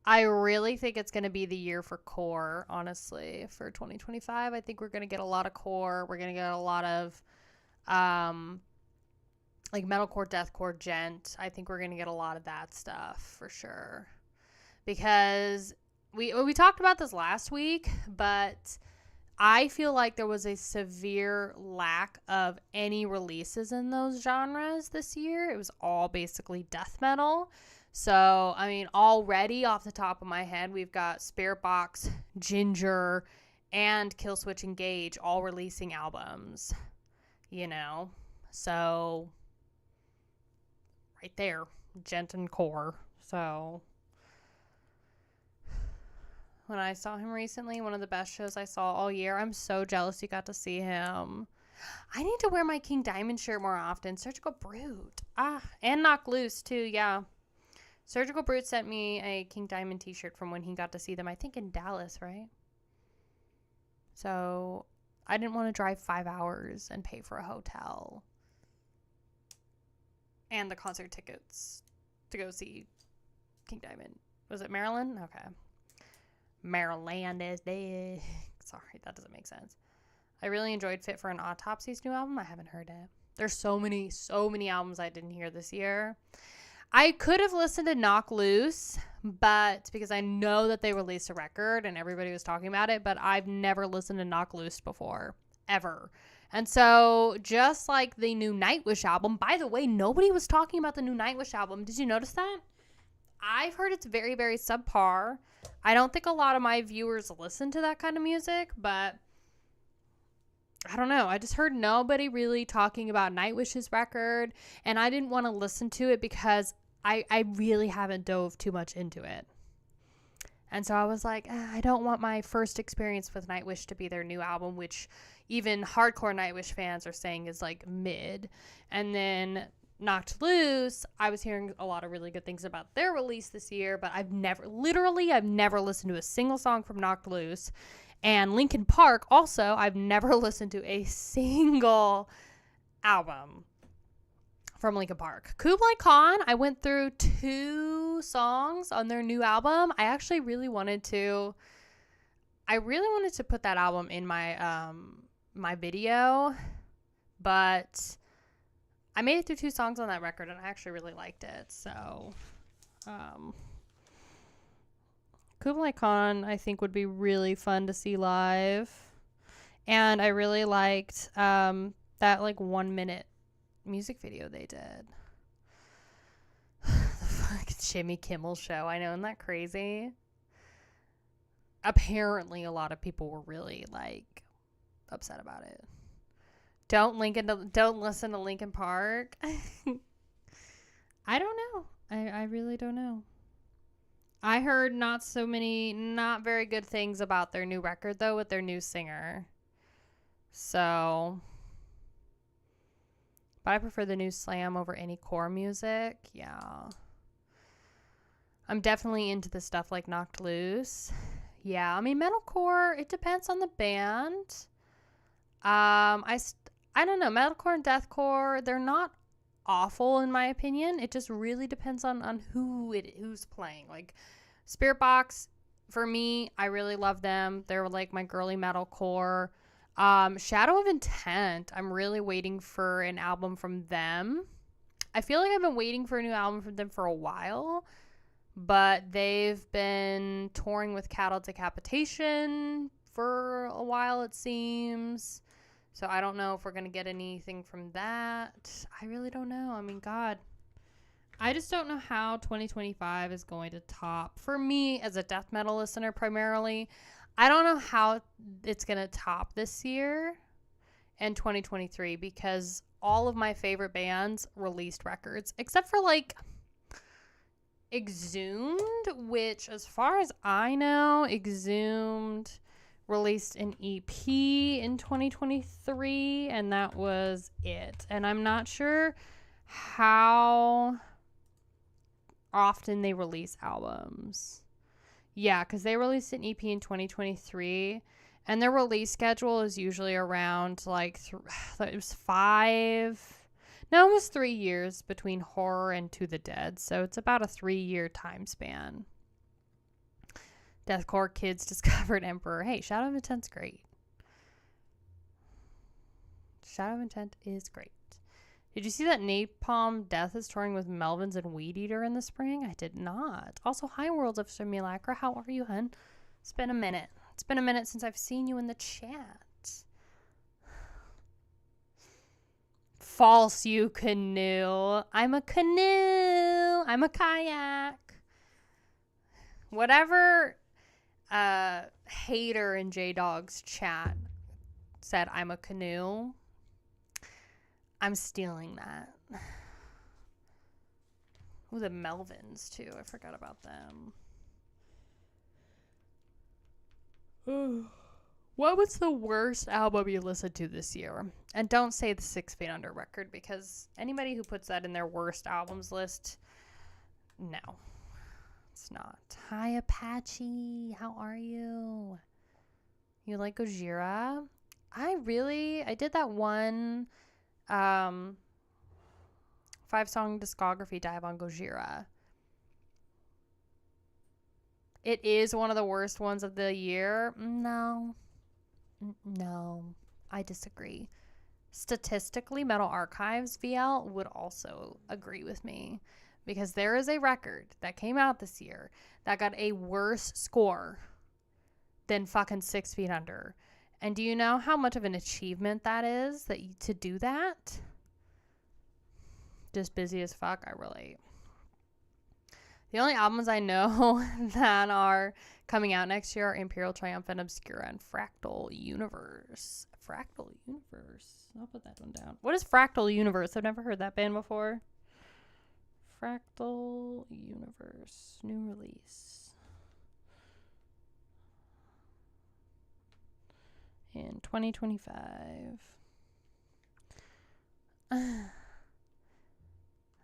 I really think it's going to be the year for core, honestly, for 2025. I think we're going to get a lot of core. We're going to get a lot of like metalcore, deathcore, gent. I think we're going to get a lot of that stuff for sure. Because we talked about this last week, but I feel like there was a severe lack of any releases in those genres this year. It was all basically death metal. So, I mean, already off the top of my head, we've got Spirit Box, Ginger, and Killswitch Engage all releasing albums, you know? So, right there, gent and core. So when I saw him recently, one of the best shows I saw all year. I'm so jealous you got to see him. I need to wear my King Diamond shirt more often. Surgical Brute. And Knock Loose, too, yeah. Surgical Brute sent me a King Diamond t-shirt from when he got to see them, I think in Dallas, right? So I didn't want to drive 5 hours and pay for a hotel and the concert tickets to go see King Diamond. Was it Maryland? Okay. Maryland is dead. Sorry, that doesn't make sense. I really enjoyed Fit for an Autopsy's new album. I haven't heard it. There's so many albums I didn't hear this year. I could have listened to Knock Loose, but because I know that they released a record and everybody was talking about it, but I've never listened to Knock Loose before, ever. And so just like the new Nightwish album, by the way, nobody was talking about the new Nightwish album. Did you notice that? I've heard it's very, very subpar. I don't think a lot of my viewers listen to that kind of music, but I don't know. I just heard nobody really talking about Nightwish's record, and I didn't want to listen to it because I really haven't dove too much into it. And so I was like, I don't want my first experience with Nightwish to be their new album, which even hardcore Nightwish fans are saying is like mid. And then Knocked Loose, I was hearing a lot of really good things about their release this year, but I've never listened to a single song from Knocked Loose. And Linkin Park, also, I've never listened to a single album from Linkin Park. Kublai Khan, I went through 2 songs on their new album. I actually really wanted to put that album in my my video, but I made it through 2 songs on that record, and I actually really liked it. So, Kublai Khan, I think, would be really fun to see live. And I really liked that, like, 1-minute music video they did. The fucking Jimmy Kimmel show. I know, isn't that crazy? Apparently, a lot of people were really, like, upset about it. Don't listen to Linkin Park. I don't know. I really don't know. I heard not very good things about their new record, though, with their new singer. So, but I prefer the new Slam over any core music. Yeah. I'm definitely into the stuff like Knocked Loose. Yeah, I mean, metalcore, it depends on the band. I don't know, metalcore and deathcore, they're not awful in my opinion. It just really depends on who's playing. Like Spirit Box, for me, I really love them. They're like my girly metalcore. Shadow of Intent, I'm really waiting for an album from them. I feel like I've been waiting for a new album from them for a while, but they've been touring with Cattle Decapitation for a while, it seems. So I don't know if we're going to get anything from that. I really don't know. I mean, God. I just don't know how 2025 is going to top. For me, as a death metal listener primarily, I don't know how it's going to top this year and 2023 because all of my favorite bands released records, except for like Exhumed, which as far as I know, Exhumed released an EP in 2023 and that was it. And I'm not sure how often they release albums. Yeah, because they released an EP in 2023 and their release schedule is usually around like it was 3 years between Horror and To the Dead. So it's about a 3-year time span. Deathcore Kids discovered Emperor. Hey, Shadow of Intent's great. Shadow of Intent is great. Did you see that Napalm Death is touring with Melvins and Weed Eater in the spring? I did not. Also, hi, Worlds of Simulacra. How are you, hun? It's been a minute. It's been a minute since I've seen you in the chat. False, you canoe. I'm a canoe. I'm a kayak. Whatever hater in J-Dog's chat said I'm a canoe, I'm stealing that. Ooh, the Melvins, too. I forgot about them. What was the worst album you listened to this year? And don't say the 6 Feet Under record, because anybody who puts that in their worst albums list, no. It's not. Hi, Apache. How are you? You like Gojira? I did that one 5-song discography dive on Gojira. It is one of the worst ones of the year. No, I disagree. Statistically, Metal Archives VL would also agree with me. Because there is a record that came out this year that got a worse score than fucking 6 Feet Under. And do you know how much of an achievement that is to do that? Just busy as fuck, I relate. The only albums I know that are coming out next year are Imperial Triumphant, Obscura, and Fractal Universe. Fractal Universe. I'll put that one down. What is Fractal Universe? I've never heard that band before. Fractal Universe. New release. In 2025.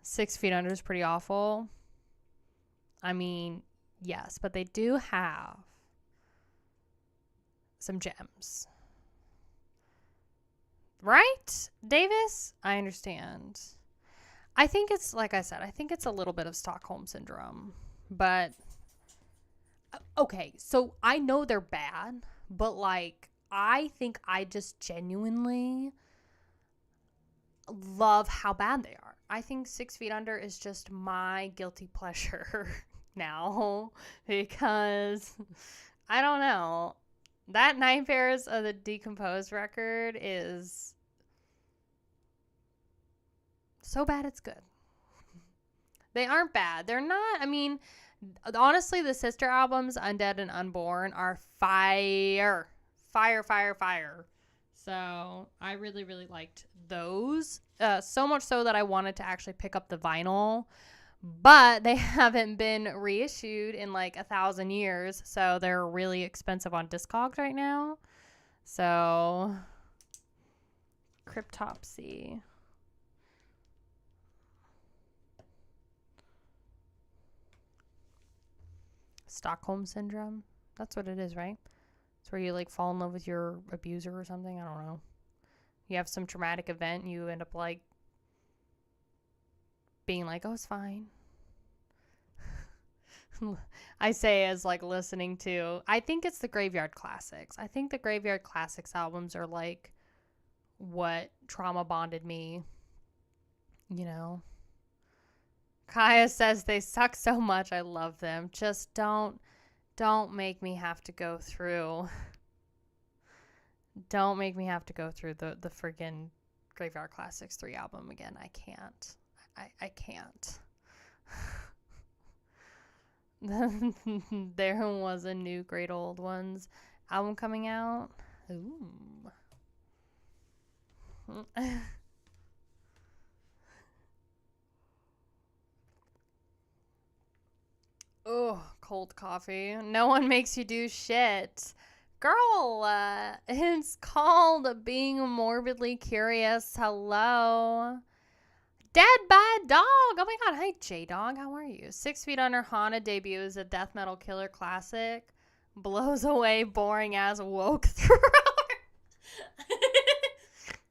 6 Feet Under is pretty awful. I mean, yes, but they do have some gems. Right, Davis? I understand. I think it's, like I said, I think it's a little bit of Stockholm Syndrome. But, okay, so I know they're bad, but, like, I think I just genuinely love how bad they are. I think 6 Feet Under is just my guilty pleasure now because I don't know. That Nightmares of the Decomposed record is so bad it's good. They aren't bad. They're not, I mean, honestly, the sister albums, Undead and Unborn, are fire. Fire, fire, fire. So I really, really liked those. So much so that I wanted to actually pick up the vinyl. But they haven't been reissued in like 1,000 years. So they're really expensive on Discogs right now. So, Cryptopsy. Stockholm Syndrome. That's what it is, right? It's where you like fall in love with your abuser or something. I don't know. You have some traumatic event and you end up like being like, oh, it's fine. I say as like listening to, I think it's the Graveyard Classics. I think the Graveyard Classics albums are like what trauma bonded me, you know. Kaya says they suck so much. I love them. Just don't make me have to go through. Don't make me have to go through the friggin' Graveyard Classics 3 album again. I can't. I can't. There was a new Great Old Ones album coming out. Ooh. Oh, cold coffee. No one makes you do shit. Girl, it's called Being Morbidly Curious. Hello. Dead by a Dog. Oh my god. Hi, J-Dog. How are you? 6 Feet Under Haunted debuts a death metal killer classic. Blows away boring ass woke thrower.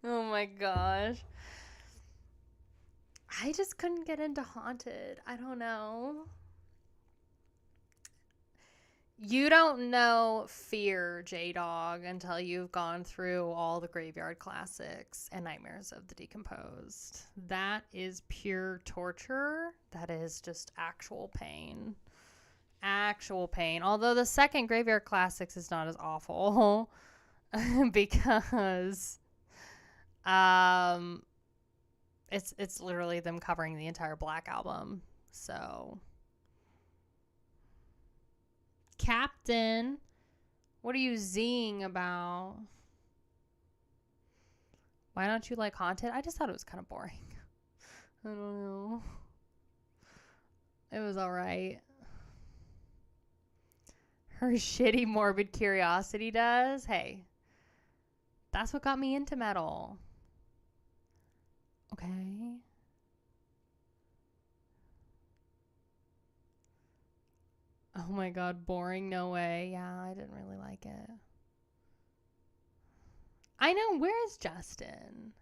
Oh my gosh. I just couldn't get into Haunted. I don't know. You don't know fear, J-Dog, until you've gone through all the Graveyard Classics and Nightmares of the Decomposed. That is pure torture. That is just actual pain. Actual pain. Although the second Graveyard Classics is not as awful because it's literally them covering the entire Black Album. So Captain, what are you zing about? Why don't you like Haunted? I just thought it was kind of boring. I don't know. It was alright. Her shitty morbid curiosity does. Hey, that's what got me into metal. Okay. Oh my god, boring, no way. Yeah, I didn't really like it. I know, where's Justin?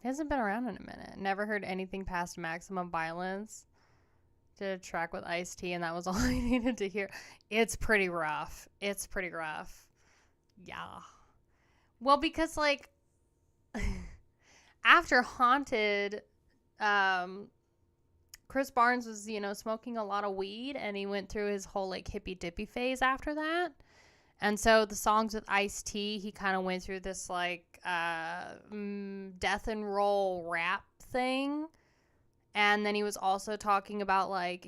He hasn't been around in a minute. Never heard anything past Maximum Violence. Did a track with Ice-T and that was all I needed to hear. It's pretty rough. It's pretty rough. Yeah. Well, because like after Haunted, Chris Barnes was, smoking a lot of weed and he went through his whole like hippy dippy phase after that. And so the songs with Ice-T, he kind of went through this like death and roll rap thing. And then he was also talking about like,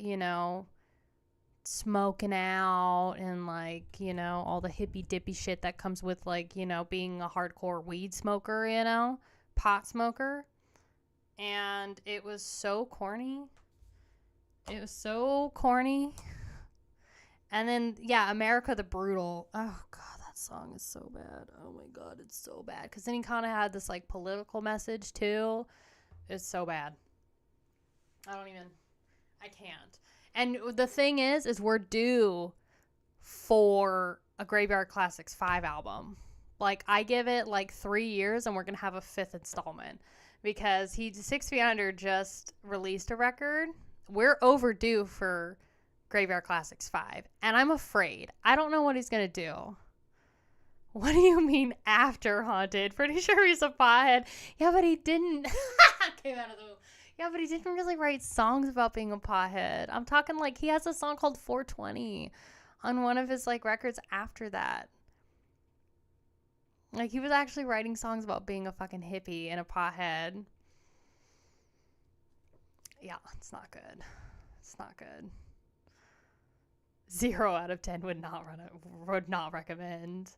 smoking out and like, all the hippy dippy shit that comes with like, being a hardcore weed smoker, pot smoker. And it was so corny. It was so corny. And then, yeah, America the Brutal. Oh, God, that song is so bad. Oh, my God, it's so bad. Because then he kind of had this, like, political message, too. It's so bad. I can't. And the thing is we're due for a Graveyard Classics 5 album. Like, I give it, like, 3 years, and we're going to have a 5th installment. Because 6 Feet Under just released a record. We're overdue for Graveyard Classics 5. And I'm afraid. I don't know what he's going to do. What do you mean after Haunted? Pretty sure he's a pothead. Yeah, but he didn't. Came out of the. Yeah, but he didn't really write songs about being a pothead. I'm talking like he has a song called 420 on one of his like records after that. Like he was actually writing songs about being a fucking hippie and a pothead. Yeah, it's not good. It's not good. 0 out of 10 would not recommend.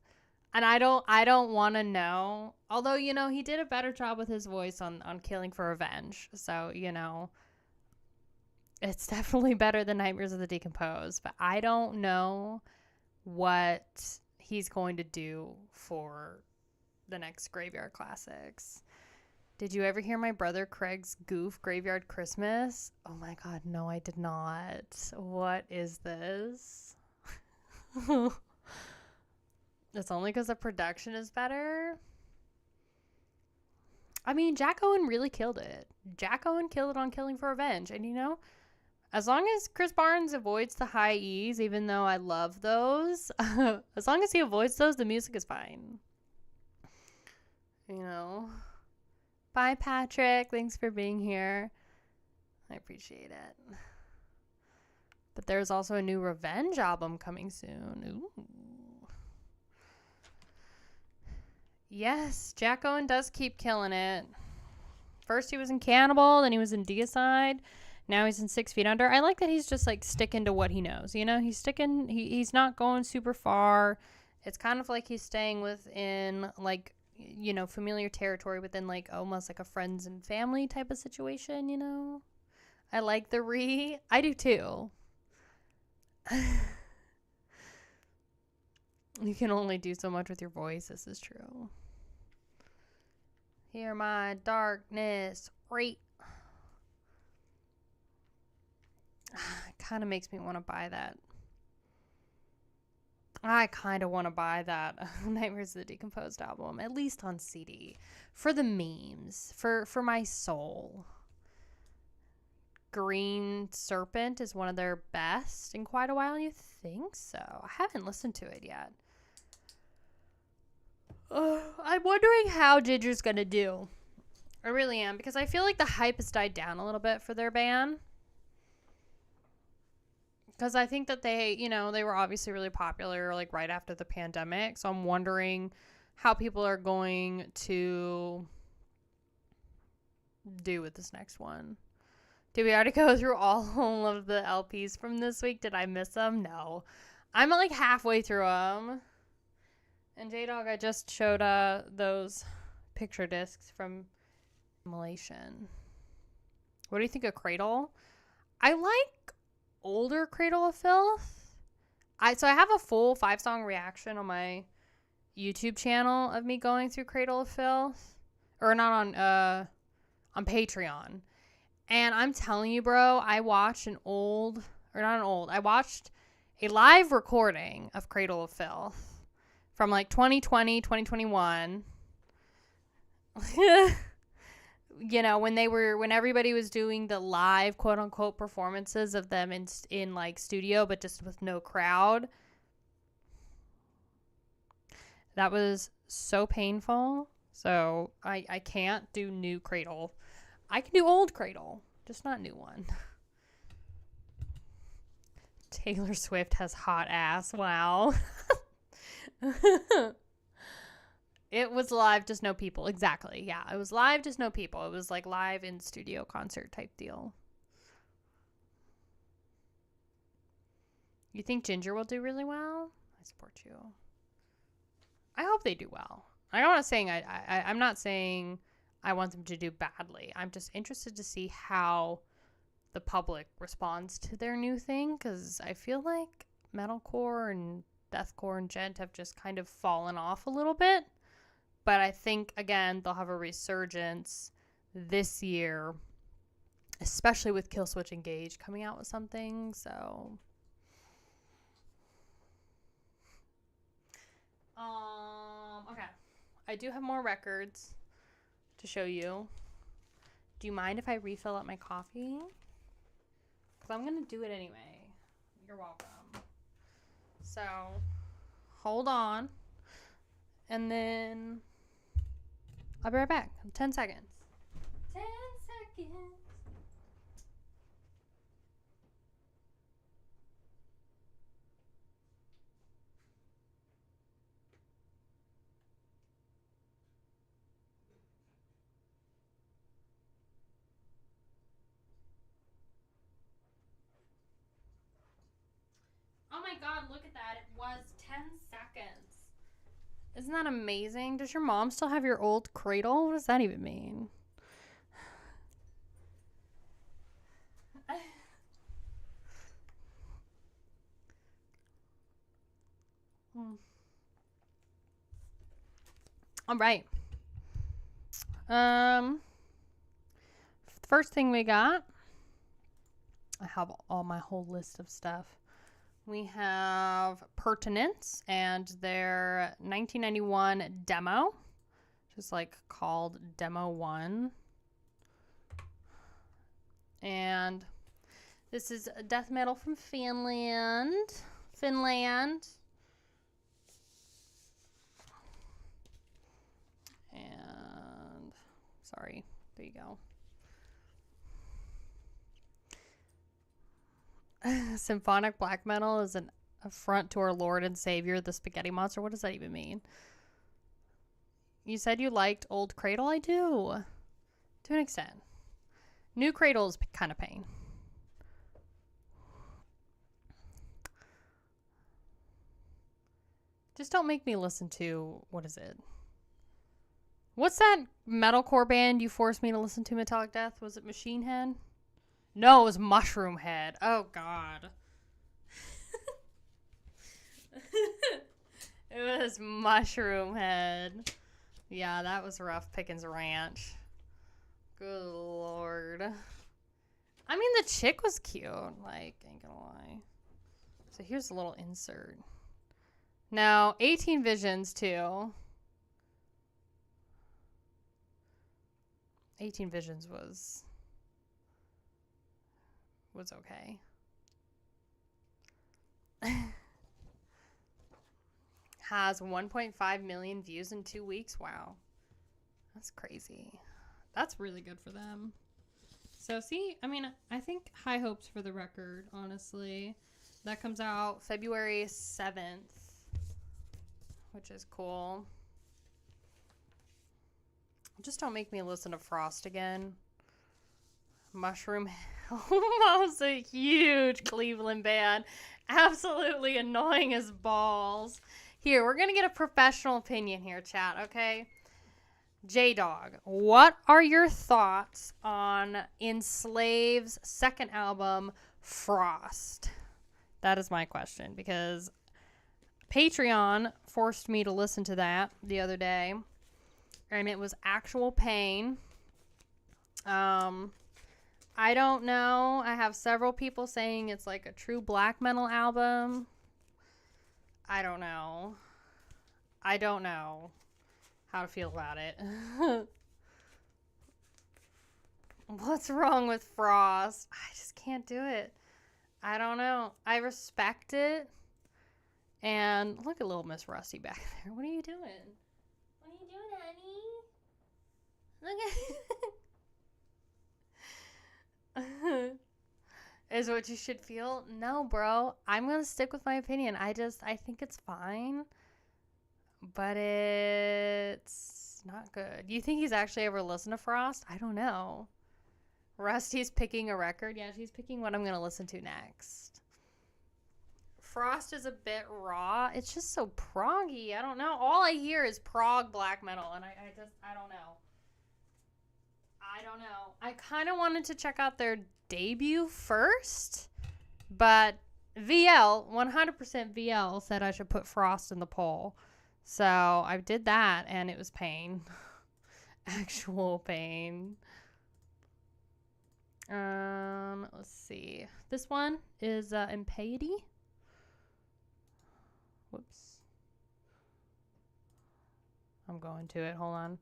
And I don't want to know. Although, you know, he did a better job with his voice on Killing for Revenge. So, you know, it's definitely better than Nightmares of the Decomposed. But I don't know what he's going to do for the next Graveyard Classics. Did you ever hear my brother Craig's goof Graveyard Christmas? Oh my God, no, I did not. What is this? It's only because the production is better. I mean, Jack Owen really killed it. Jack Owen killed it on Killing for Revenge. And, you know, as long as Chris Barnes avoids the high E's, even though I love those, as long as he avoids those, the music is fine. You know. Bye, Patrick. Thanks for being here. I appreciate it. But there's also a new Revenge album coming soon. Ooh. Yes, Jack Owen does keep killing it. First he was in Cannibal, then he was in Deicide. Now he's in 6 Feet Under. I like that he's just like sticking to what he knows. You know, he's not going super far. It's kind of like he's staying within like, you know, familiar territory within like almost like a friends and family type of situation, you know. I like the I do too. You can only do so much with your voice. This is true. Hear my darkness. It kind of makes me want to buy that. I kind of want to buy that Nightmares of the Decomposed album, at least on CD, for the memes, for my soul. Green Serpent is one of their best in quite a while. You think so? I haven't listened to it yet. I'm wondering how Ginger's gonna do. I really am, because I feel like the hype has died down a little bit for their band. Because I think that they, you know, they were obviously really popular like right after the pandemic. So I'm wondering how people are going to do with this next one. Did we already go through all of the LPs from this week? Did I miss them? No. I'm like halfway through them. And J-Dog, I just showed those picture discs from Immolation. What do you think of Cradle? I like older Cradle of Filth. So I have a full 5-song reaction on my YouTube channel of me going through Cradle of Filth. Or not on Patreon. And I'm telling you, bro, I watched I watched a live recording of Cradle of Filth from like 2020, 2021. You know, when everybody was doing the live quote unquote performances of them in like studio, but just with no crowd. That was so painful. So I can't do new Cradle. I can do old Cradle, just not new one. Taylor Swift has hot ass. Wow. It was live, just no people. Exactly. Yeah, it was live, just no people. It was like live in studio concert type deal. You think Ginger will do really well? I support you. I hope they do well. I'm not saying I'm not saying I want them to do badly. I'm just interested to see how the public responds to their new thing, because I feel like metalcore and deathcore and gent have just kind of fallen off a little bit. But I think, again, they'll have a resurgence this year, especially with Killswitch Engage coming out with something. So, okay. I do have more records to show you. Do you mind if I refill up my coffee? Because I'm going to do it anyway. You're welcome. So, hold on. And then I'll be right back. 10 seconds. 10 seconds. Oh my god, look at that. It was 10 seconds. Isn't that amazing? Does your mom still have your old cradle? What does that even mean? All right. First thing we got, I have all my whole list of stuff. We have Pertinence and their 1991 demo, just like called Demo 1. And this is death metal from Finland. And sorry, there you go. Symphonic black metal is an affront to our Lord and Savior, the Spaghetti Monster. What does that even mean? You said you liked Old Cradle? I do. To an extent. New Cradle is kind of pain. Just don't make me listen to, what is it? What's that metalcore band you forced me to listen to, Metallic Death? Was it Machine Head? No, it was Mushroom Head. Oh, God. It was Mushroom Head. Yeah, that was rough. Pickens Ranch. Good Lord. I mean, the chick was cute. Like, ain't gonna lie. So here's a little insert. Now, 18 Visions, too. 18 Visions was okay. Has 1.5 million views in 2 weeks. Wow. That's crazy. That's really good for them. So, see, I mean, I think high hopes for the record, honestly. That comes out February 7th, which is cool. Just don't make me listen to Frost again. Mushroom was a huge Cleveland band. Absolutely annoying as balls. Here, we're going to get a professional opinion here, chat, okay? J-Dog, what are your thoughts on Enslave's second album, Frost? That is my question, because Patreon forced me to listen to that the other day, and it was actual pain. I don't know. I have several people saying it's like a true black metal album. I don't know. I don't know how to feel about it. What's wrong with Frost? I just can't do it. I don't know. I respect it. And look at little Miss Rusty back there. What are you doing? What are you doing, honey? Look at is what you should feel? No, bro. I'm going to stick with my opinion. I think it's fine. But it's not good. You think he's actually ever listened to Frost? I don't know. Rusty's picking a record. Yeah, she's picking what I'm going to listen to next. Frost is a bit raw. It's just so proggy. I don't know. All I hear is prog black metal. And I don't know. I kind of wanted to check out their debut first. But VL, 100% VL, said I should put Frost in the poll. So I did that, and it was pain. Actual pain. Let's see. This one is Impiety. Whoops. I'm going to it. Hold on.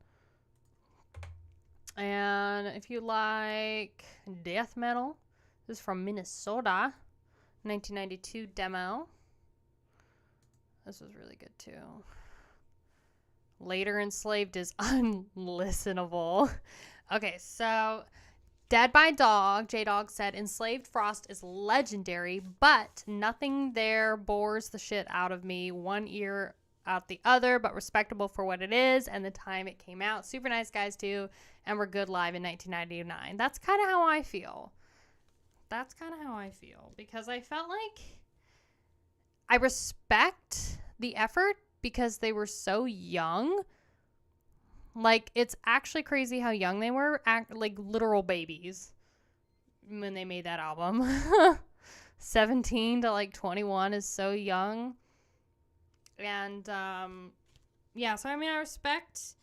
And if you like death metal, this is from Minnesota. 1992 demo. This was really good too. Later Enslaved is unlistenable. Okay, so Dead by Dog, J-Dog said, Enslaved Frost is legendary, but nothing there bores the shit out of me. One ear out the other, but respectable for what it is and the time it came out. Super nice guys too, and were good live in 1999. That's kind of how I feel. Because I felt like I respect the effort because they were so young. Like, it's actually crazy how young they were, like literal babies when they made that album. 17 to like 21 is so young. And yeah, so I mean, I respect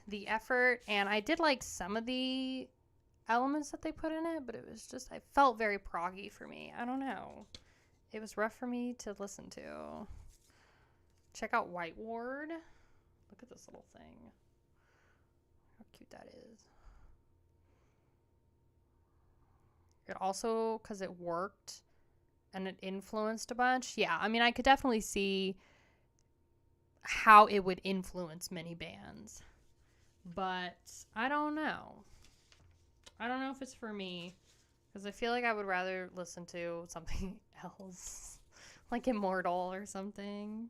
the effort, and I did like some of the elements that they put in it, but it was just, I felt very proggy for me. I don't know. It was rough for me to listen to. Check out White Ward. Look at this little thing. How cute that is. It also, because it worked and it influenced a bunch. Yeah, I mean, I could definitely see how it would influence many bands. But I don't know. I don't know if it's for me. Because I feel like I would rather listen to something else. Like Immortal or something.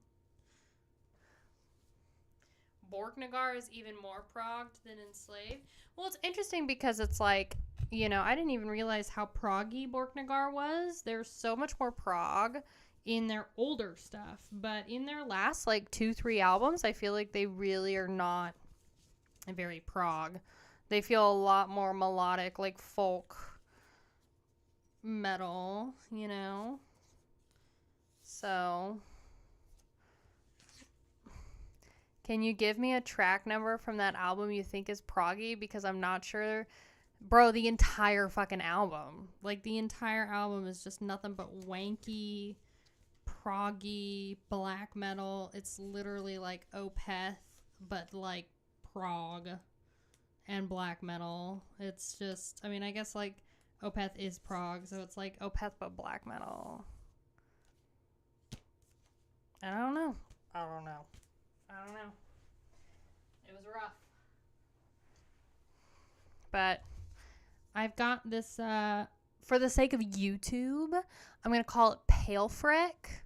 Borknagar is even more progged than Enslaved. Well, it's interesting because it's like, you know, I didn't even realize how proggy Borknagar was. There's so much more prog in their older stuff. But in their last, like, 2-3 albums, I feel like they really are not very prog. They feel a lot more melodic, like folk metal, you know? So... Can you give me a track number from that album you think is proggy? Because I'm not sure. Bro, the entire fucking album. Like, the entire album is just nothing but wanky, proggy, black metal. It's literally like Opeth, but like prog and black metal. It's just, I mean, I guess like Opeth is prog, so it's like Opeth but black metal. I don't know. It was rough. But I've got this, for the sake of YouTube, I'm going to call it Pale Frick.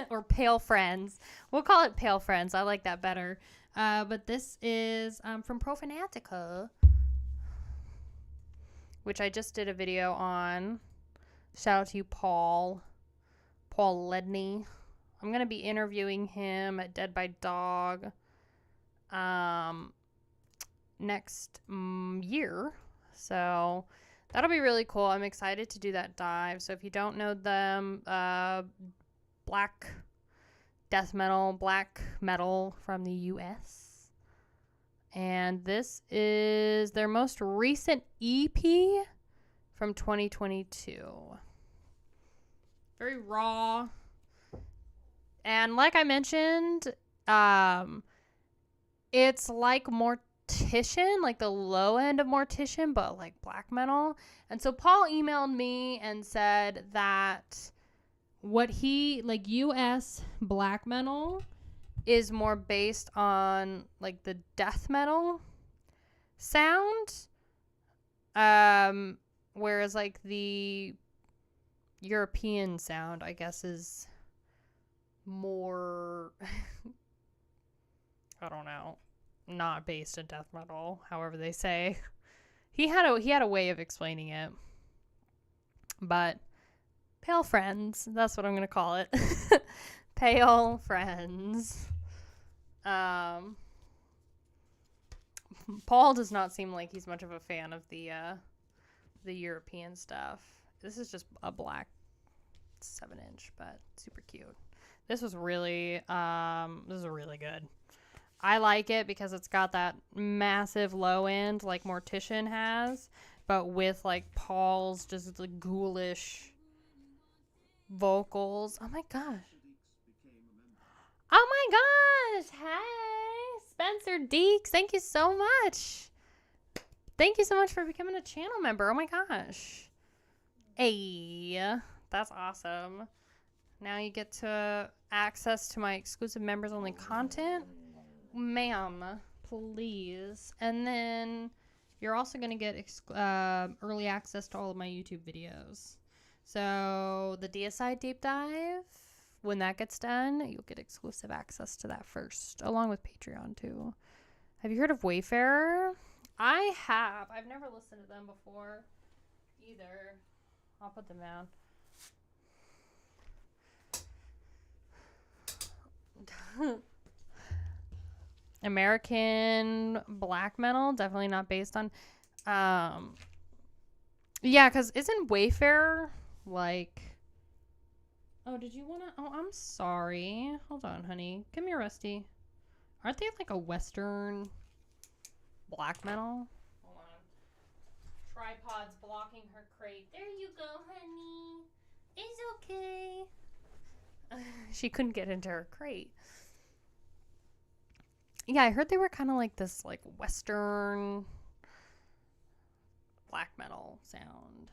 Or Pale Friends. We'll call it Pale Friends. I like that better. But this is from Profanatica, which I just did a video on. Shout out to you, Paul Ledney. I'm going to be interviewing him at Dead by Dog next year. So that'll be really cool. I'm excited to do that dive. So if you don't know them, black death metal, black metal from the US. And this is their most recent EP from 2022. Very raw. And like I mentioned, it's like Mortician, like the low end of Mortician, but like black metal. And so Paul emailed me and said that what he, like US black metal is more based on like the death metal sound. Whereas like the European sound, I guess, is more, I don't know, not based in death metal, however they say. He had a way of explaining it. But Pale Friends, that's what I'm gonna call it. Pale Friends. Paul does not seem like he's much of a fan of the European stuff. This is just a black 7-inch, but super cute. This was really good. I like it because it's got that massive low end like Mortician has, but with like Paul's just like ghoulish vocals. Oh my gosh. Oh my gosh. Hey, Spencer Deeks. Thank you so much. Thank you so much for becoming a channel member. Oh my gosh. Hey, that's awesome. Now you get to access to my exclusive members only content. Ma'am, please. And then you're also going to get early access to all of my YouTube videos. So the DSI deep dive, when that gets done, you'll get exclusive access to that first, along with Patreon too. Have you heard of Wayfarer? I have. I've never listened to them before either. I'll put them down. American black metal, definitely not based on yeah, because isn't Wayfarer like, oh, did you want to, oh, I'm sorry, hold on, honey, come here, Rusty. Aren't they like a Western black metal? Hold on, tripod's blocking her crate. There you go, honey, it's okay. She couldn't get into her crate. Yeah, I heard they were kind of like this, like, Western black metal sound.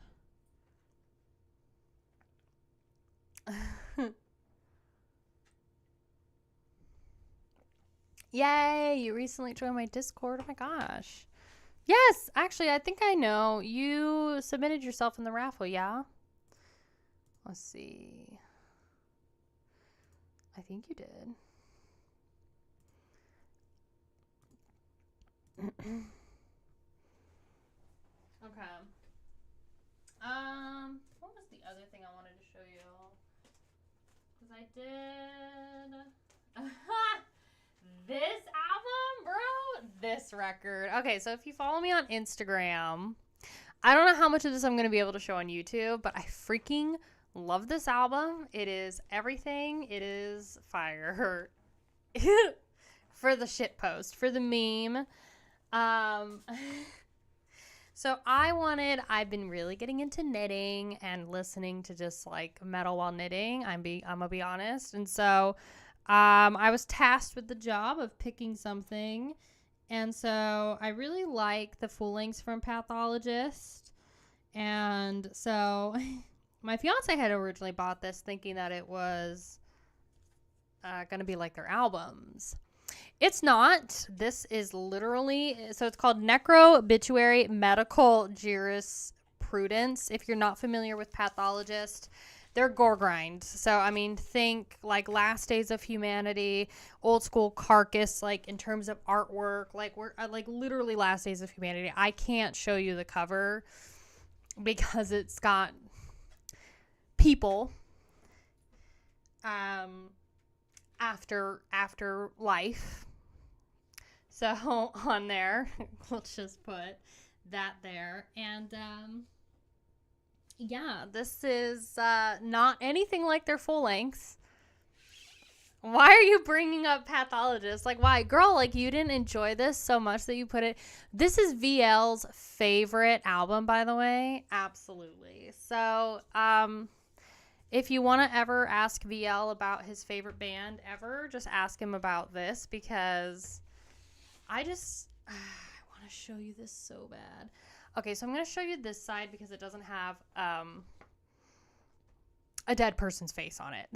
Yay, you recently joined my Discord. Oh my gosh. Yes, actually, I think I know. You submitted yourself in the raffle, yeah? Let's see. I think you did. Okay. What was the other thing I wanted to show you? Because I did this album, bro. This record. Okay, so if you follow me on Instagram, I don't know how much of this I'm going to be able to show on YouTube, but I freaking love this album. It is everything. It is fire. For the shit post, for the meme. So I've been really getting into knitting and listening to just like metal while knitting. I'm gonna be honest. And so, I was tasked with the job of picking something. And so I really like the full lengths from Pathologist. And so my fiance had originally bought this thinking that it was, gonna be like their albums. It's not. This is literally, so it's called Necro-Obituary Medical Jurisprudence. If you're not familiar with Pathologist, they're gore grind. So, I mean, think like Last Days of Humanity, old school Carcass, like in terms of artwork, like we're like literally Last Days of Humanity. I can't show you the cover because it's got people, after life. So on there, let's just put that there. And yeah, this is not anything like their full lengths. Why are you bringing up Pathologist? Like, why? Girl, like, you didn't enjoy this so much that you put it. This is VL's favorite album, by the way. Absolutely. So, if you want to ever ask VL about his favorite band ever, just ask him about this, because I want to show you this so bad. Okay, so I'm going to show you this side because it doesn't have a dead person's face on it.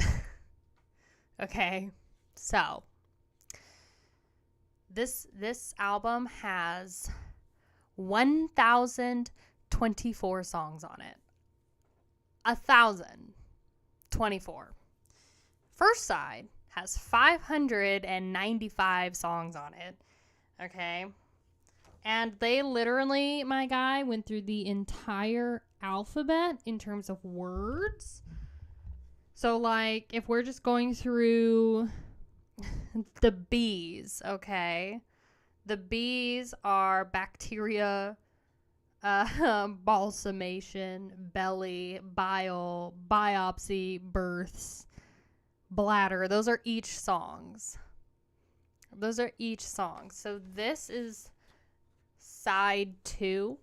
Okay, so this album has 1,024 songs on it. 1,024. First side has 595 songs on it. Okay. And they literally, my guy, went through the entire alphabet in terms of words. So, like, if we're just going through the B's, okay? The B's are bacteria, balsamation, belly, bile, biopsy, births, bladder. Those are each songs. So this is side 2.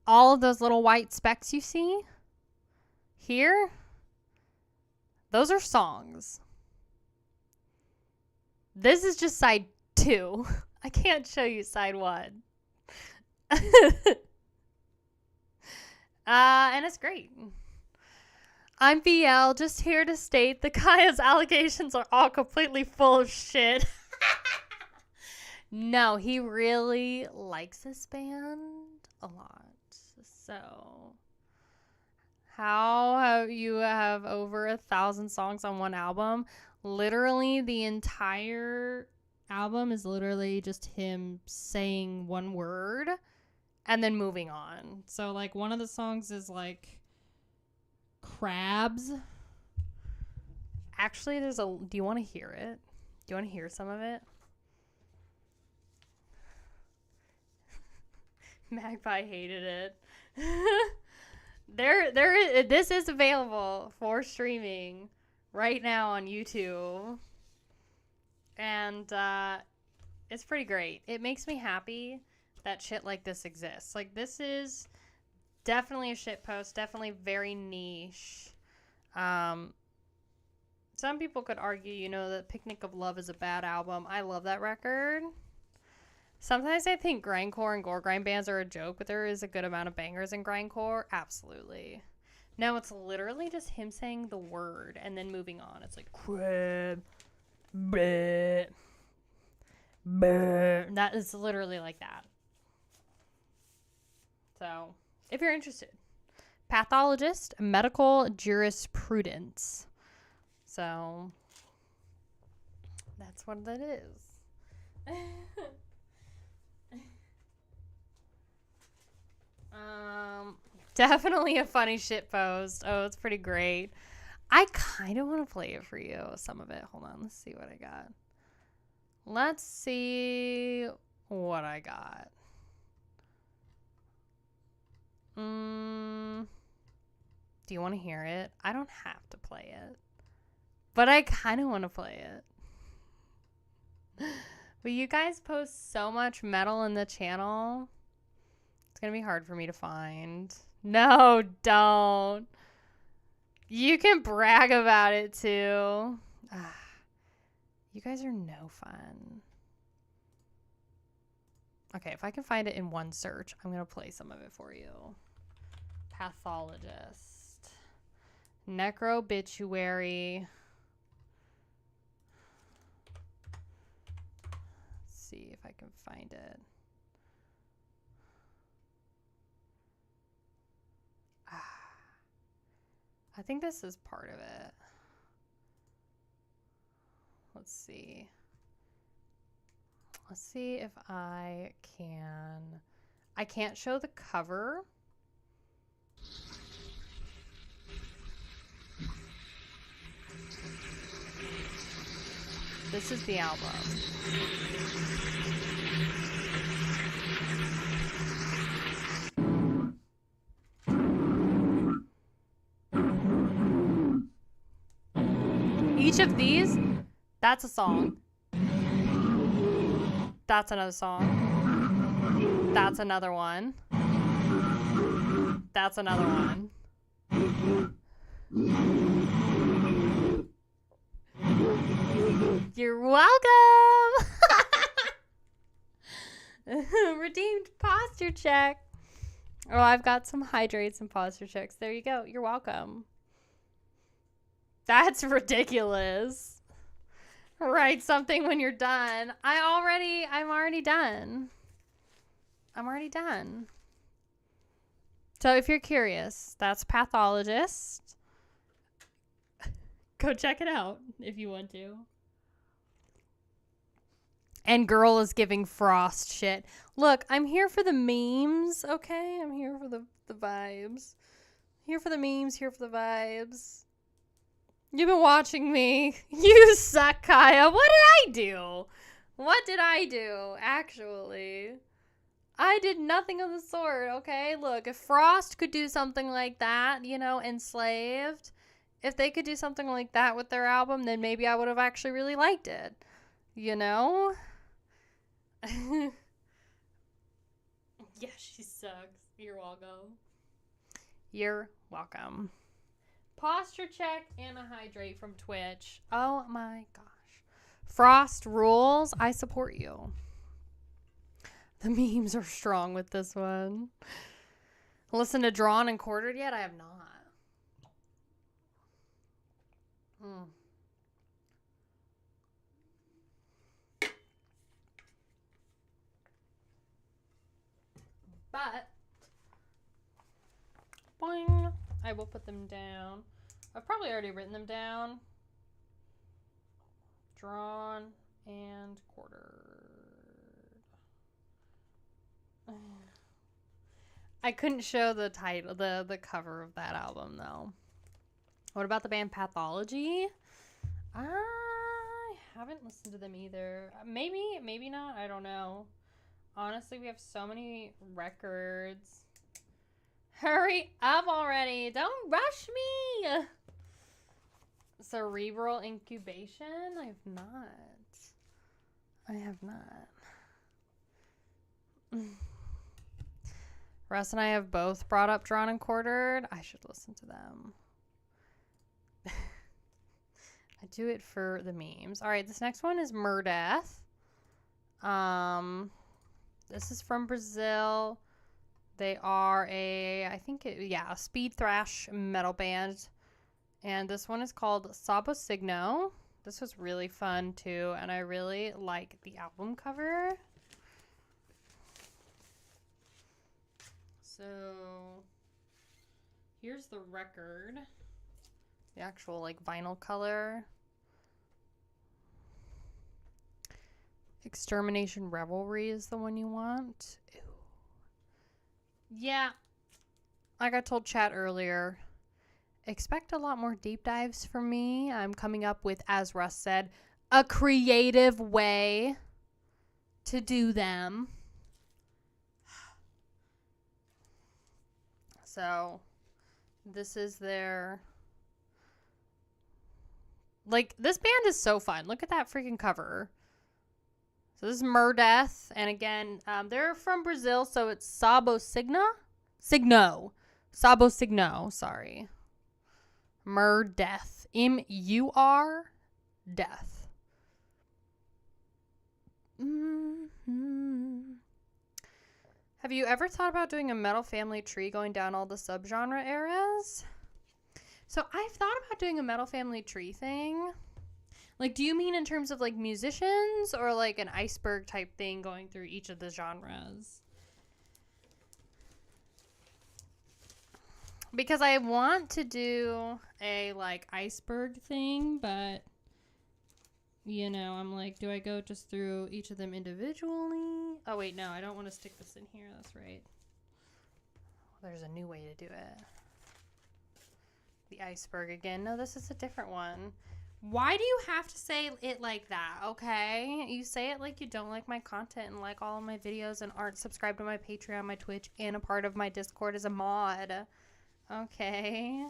All of those little white specks you see here, those are songs. This is just side 2. I can't show you side 1. And it's great. I'm BL, just here to state that Kaya's allegations are all completely full of shit. No, he really likes this band a lot. So, how have you have over 1,000 songs on one album? Literally, the entire album is literally just him saying one word and then moving on. So, like, one of the songs is like crabs. Actually, do you want to hear it? Do you want to hear some of it? Magpie hated it. This is available for streaming right now on YouTube. And it's pretty great. It makes me happy that shit like this exists. Like, this is definitely a shit post, definitely very niche. Some people could argue, that Picnic of Love is a bad album. I love that record. Sometimes I think grindcore and gore grind bands are a joke, but there is a good amount of bangers in grindcore. Absolutely. No, it's literally just him saying the word and then moving on. It's like, crab, bleh, bleh. That is literally like that. So, if you're interested, Pathologist, Medical Jurisprudence. So, that's what that is. Definitely a funny shit post. Oh, it's pretty great. I kind of want to play it for you, some of it. Hold on, let's see what I got. Let's see what I got. Do you want to hear it? I don't have to play it, but I kind of want to play it. But you guys post so much metal in the channel. It's going to be hard for me to find. No, don't. You can brag about it too. You guys are no fun. Okay, if I can find it in one search, I'm going to play some of it for you. Pathologist. Necrobituary. Let's see if I can find it. I think this is part of it. Let's see. Let's see if I can. I can't show the cover. This is the album. Each of these, that's a song. That's another song. That's another one. That's another one. You're welcome. Redeemed posture check. Oh, I've got some hydrates and posture checks. There you go. You're welcome. That's ridiculous. Write something when you're done. I'm already done. I'm already done. So if you're curious, that's Pathologist. Go check it out if you want to. And girl is giving Frost shit. Look, I'm here for the memes, okay? I'm here for the vibes. Here for the memes, here for the vibes. You've been watching me. You suck, Kaya. What did I do? What did I do, actually? I did nothing of the sort, okay? Look, if Frost could do something like that, Enslaved, if they could do something like that with their album, then maybe I would have actually really liked it. Yeah, she sucks. You're welcome. You're welcome. Posture check and a hydrate from Twitch. Oh my gosh. Frost rules. I support you. The memes are strong with this one. Listen to Drawn and Quartered yet? I have not. But boing, I will put them down. I've probably already written them down. Drawn and Quartered. I couldn't show the title, the cover of that album though. What about the band Pathology? I haven't listened to them either. Maybe not. I don't know. Honestly, we have so many records. Hurry up already. Don't rush me. Cerebral Incubation? I have not. Russ and I have both brought up Drawn and Quartered. I should listen to them. I do it for the memes. All right, this next one is Murdeath. This is from Brazil. They are a speed thrash metal band. And this one is called Sabo Signo. This was really fun too, and I really like the album cover. So here's the record. The actual like vinyl color. Extermination Revelry is the one you want. Ew. Yeah. Like I told Chat earlier, expect a lot more deep dives from me. I'm coming up with, as Russ said, a creative way to do them. So, this is their... Like, this band is so fun. Look at that freaking cover. So, this is Murdeath. And again, they're from Brazil, so it's Sabo Signo. Sabo Signo, sorry. Murdeath. M-U-R Death. Have you ever thought about doing a metal family tree going down all the subgenre eras? So I've thought about doing a metal family tree thing. Like, do you mean in terms of like musicians or like an iceberg type thing going through each of the genres? Because I want to do a like iceberg thing, but you know, I'm like, do I go just through each of them individually? Oh, wait, no, I don't want to stick this in here. That's right. There's a new way to do it. The iceberg again. No, this is a different one. Why do you have to say it like that, okay? You say it like you don't like my content and like all of my videos and aren't subscribed to my Patreon, my Twitch, and a part of my Discord as a mod. Okay.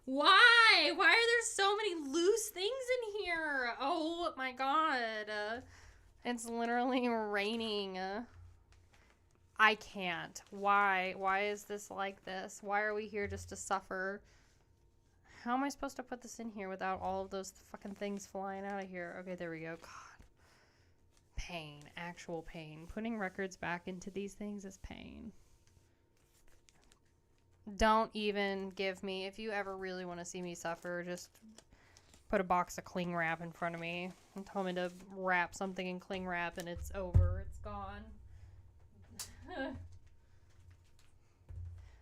Why? Why are there so many loose things in here? Oh my god. It's literally raining. I can't. Why? Why is this like this? Why are we here just to suffer? How am I supposed to put this in here without all of those fucking things flying out of here? Okay, there we go. God. Pain. Actual pain. Putting records back into these things is pain. Don't even give me, if you ever really want to see me suffer, just put a box of cling wrap in front of me and tell me to wrap something in cling wrap and it's over. It's gone.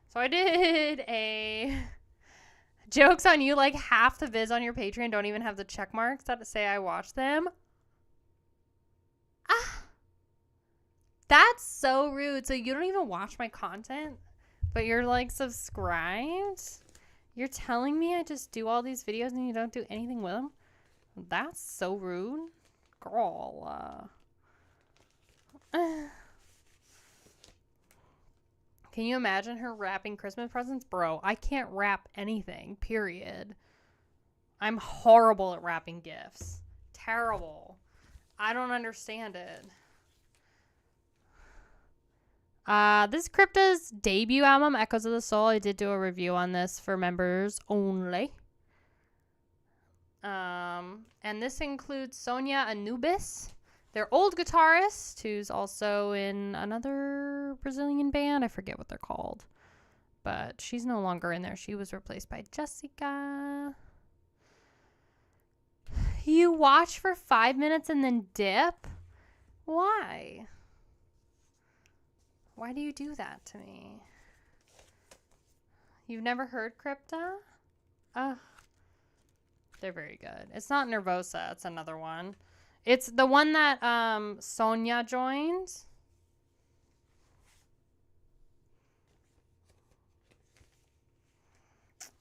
So I did a jokes on you, like half the vids on your Patreon don't even have the check marks that say I watched them. That's so rude. So you don't even watch my content? But you're like subscribed? You're telling me I just do all these videos and you don't do anything with them? That's so rude. Girl. Can you imagine her wrapping Christmas presents? Bro, I can't wrap anything, period. I'm horrible at wrapping gifts. Terrible. I don't understand it. This is Crypta's debut album, Echoes of the Soul. I did do a review on this for members only. And this includes Sonia Anubis, their old guitarist, who's also in another Brazilian band. I forget what they're called. But she's no longer in there. She was replaced by Jessica. You watch for 5 minutes and then dip? Why? Why do you do that to me? You've never heard Crypta? Ugh. They're very good. It's not Nervosa. It's another one. It's the one that Sonia joined.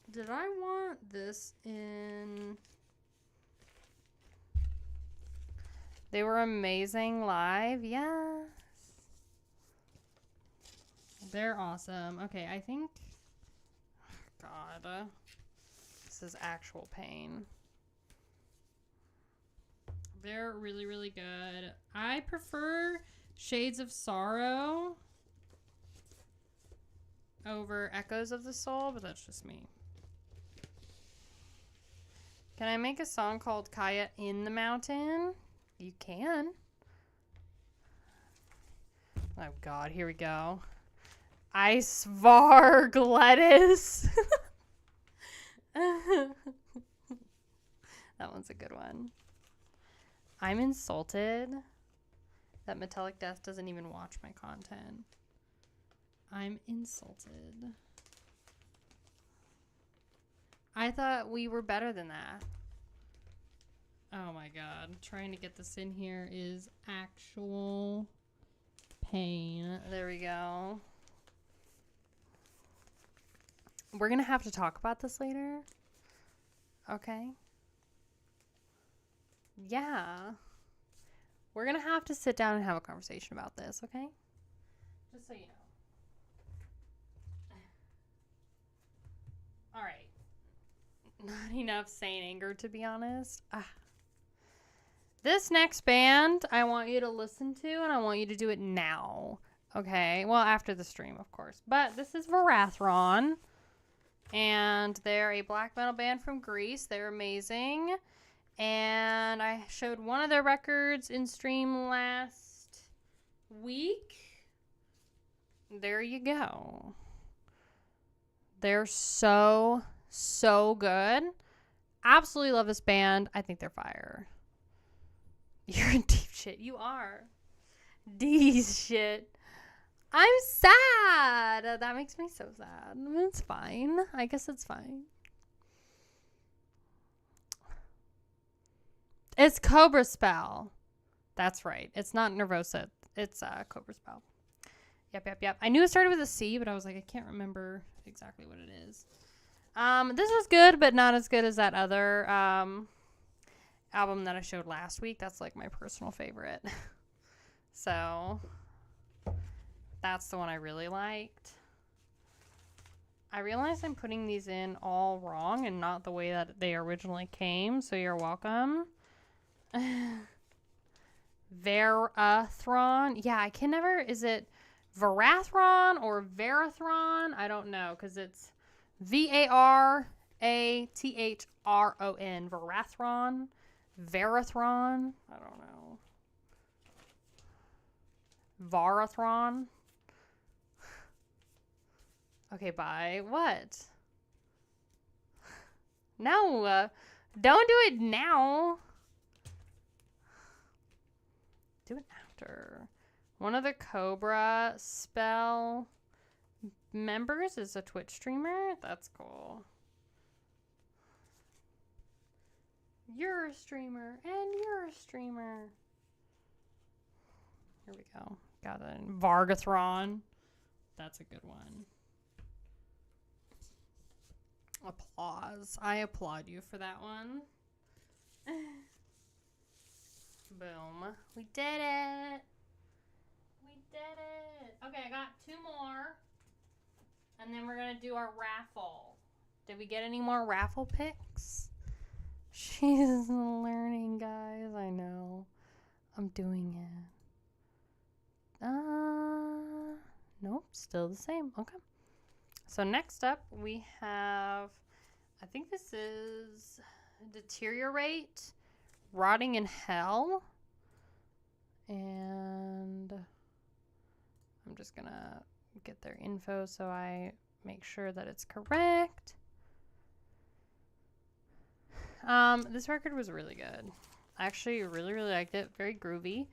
Did I want this in... They were amazing live. Yes. They're awesome. Okay, I think... God. This is actual pain. They're really, really good. I prefer Shades of Sorrow over Echoes of the Soul, but that's just me. Can I make a song called Kaya in the Mountain? You can. Oh, God. Here we go. Icevarg lettuce. That one's a good one. I'm insulted that Metallic Death doesn't even watch my content. I'm insulted. I thought we were better than that. Oh my God. Trying to get this in here is actual pain. There we go. We're going to have to talk about this later. Okay. Yeah. We're going to have to sit down and have a conversation about this, okay? Just so you know. All right. Not enough sane anger, to be honest. This next band, I want you to listen to, and I want you to do it now. Okay? Well, after the stream, of course. But this is Varathron. And they're a black metal band from Greece. They're amazing. And I showed one of their records in stream last week. There you go. They're so good. Absolutely love this band. I think they're fire. You're in deep shit. You are. D's shit. I'm sad. That makes me so sad. It's fine. I guess it's fine. It's Cobra Spell. That's right. It's not Nervosa. It's Cobra Spell. Yep. I knew it started with a C, but I was like, I can't remember exactly what it is. This was good, but not as good as that other album that I showed last week. That's like my personal favorite. So that's the one I really liked. I realize I'm putting these in all wrong and not the way that they originally came, so you're welcome. Varathron. Yeah, I can never... Is it Varathron or Varathron? I don't know, because it's Varathron. Varathron. Varathron. I don't know. Varathron. Okay, bye. What? No, don't do it now. Do it after. One of the Cobra Spell members is a Twitch streamer. That's cool. You're a streamer, and you're a streamer. Here we go. Got it. Vargathron. That's a good one. Applause. I applaud you for that one. Boom. We did it. We did it. Okay, I got 2 more. And then we're going to do our raffle. Did we get any more raffle picks? She's learning, guys. I know. I'm doing it. Nope. Still the same. Okay. So next up, we have, I think this is Deteriorate, Rotting in Hell. And I'm just gonna get their info so I make sure that it's correct. This record was really good. I actually really liked it. Very groovy,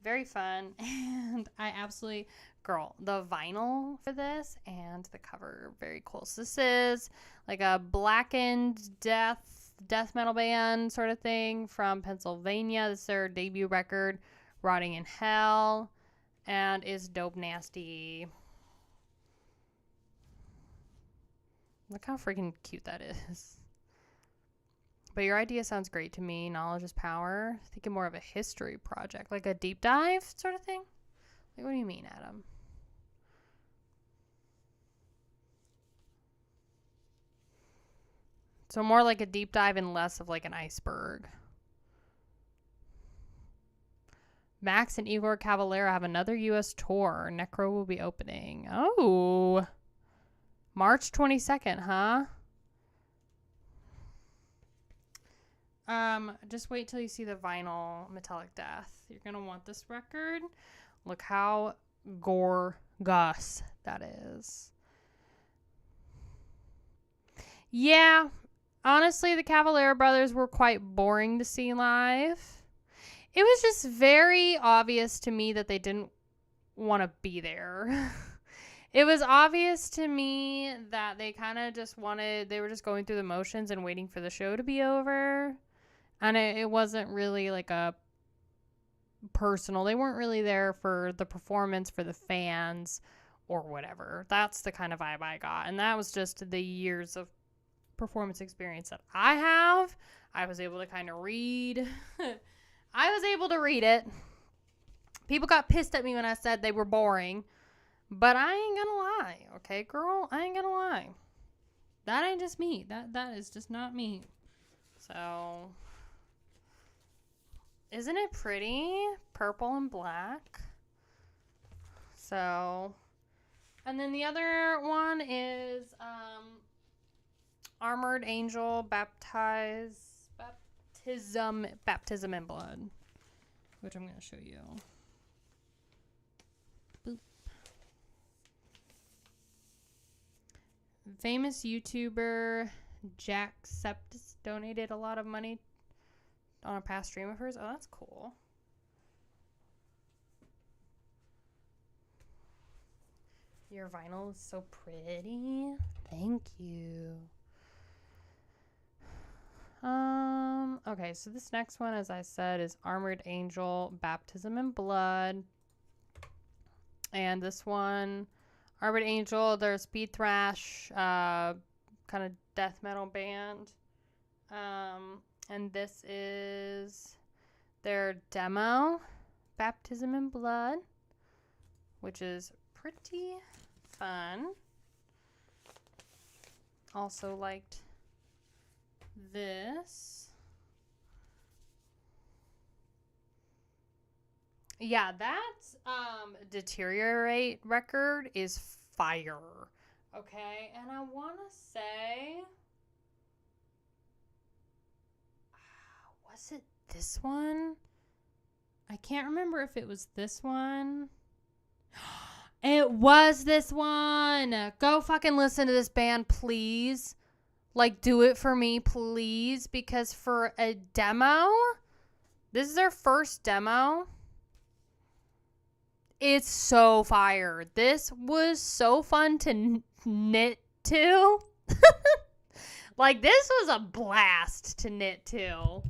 very fun, and I absolutely, girl, the vinyl for this and the cover, very cool. So this is like a blackened death metal band sort of thing from Pennsylvania. This is their debut record, Rotting in Hell, and is dope nasty. Look how freaking cute that is. But your idea sounds great to me. Knowledge is power. Thinking more of a history project, like a deep dive sort of thing. Like, what do you mean, Adam? So more like a deep dive and less of like an iceberg. Max and Igor Cavalera have another U.S. tour. Necro will be opening. Oh. March 22nd, huh? Just wait till you see the vinyl Metallic Death. You're gonna want this record. Look how gorgeous that is. Yeah, honestly, the Cavalera brothers were quite boring to see live. It was just very obvious to me that they didn't want to be there. It was obvious to me that they kind of just they were just going through the motions and waiting for the show to be over. And it wasn't really like a personal. They weren't really there for the performance, for the fans, or whatever. That's the kind of vibe I got. And that was just the years of performance experience that I have. I was able to kind of read. I was able to read it. People got pissed at me when I said they were boring. But I ain't gonna lie. Okay, girl? I ain't gonna lie. That ain't just me. That is just not me. So... Isn't it pretty? Purple and black. So, and then the other one is Armored Angel Baptism in Blood, which I'm going to show you. Boop. Famous YouTuber Jacksepticeye donated a lot of money on a past stream of hers. Oh, that's cool. Your vinyl is so pretty. Thank you. Okay, so this next one, as I said, is Armored Angel Baptism in Blood. And this one, Armored Angel, they're a speed thrash, kind of death metal band. And this is their demo, Baptism in Blood, which is pretty fun. Also liked this. Yeah, that Deteriorate record is fire. Okay, and I want to say... Was it this one? I can't remember if it was this one. It was this one. Go fucking listen to this band, please. Like, do it for me, please. Because for a demo, this is their first demo. It's so fire. This was so fun to knit to. Like, this was a blast to knit to.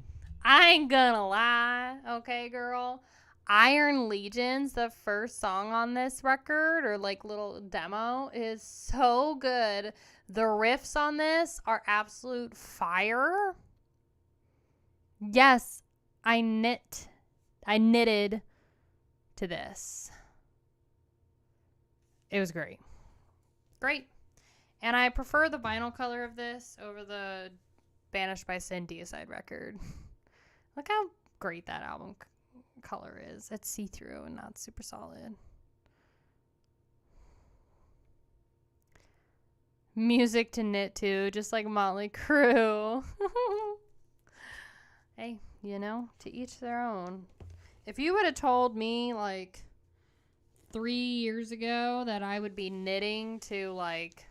I ain't gonna lie, okay, girl? Iron Legions, the first song on this record, or like little demo, is so good. The riffs on this are absolute fire. Yes, I knitted to this. It was great. Great. And I prefer the vinyl color of this over the Banished by Sin Deicide record. Look how great that album color is. It's see-through and not super solid. Music to knit to, just like Motley Crue. Hey, you know, to each their own. If you would have told me like 3 years ago that I would be knitting to like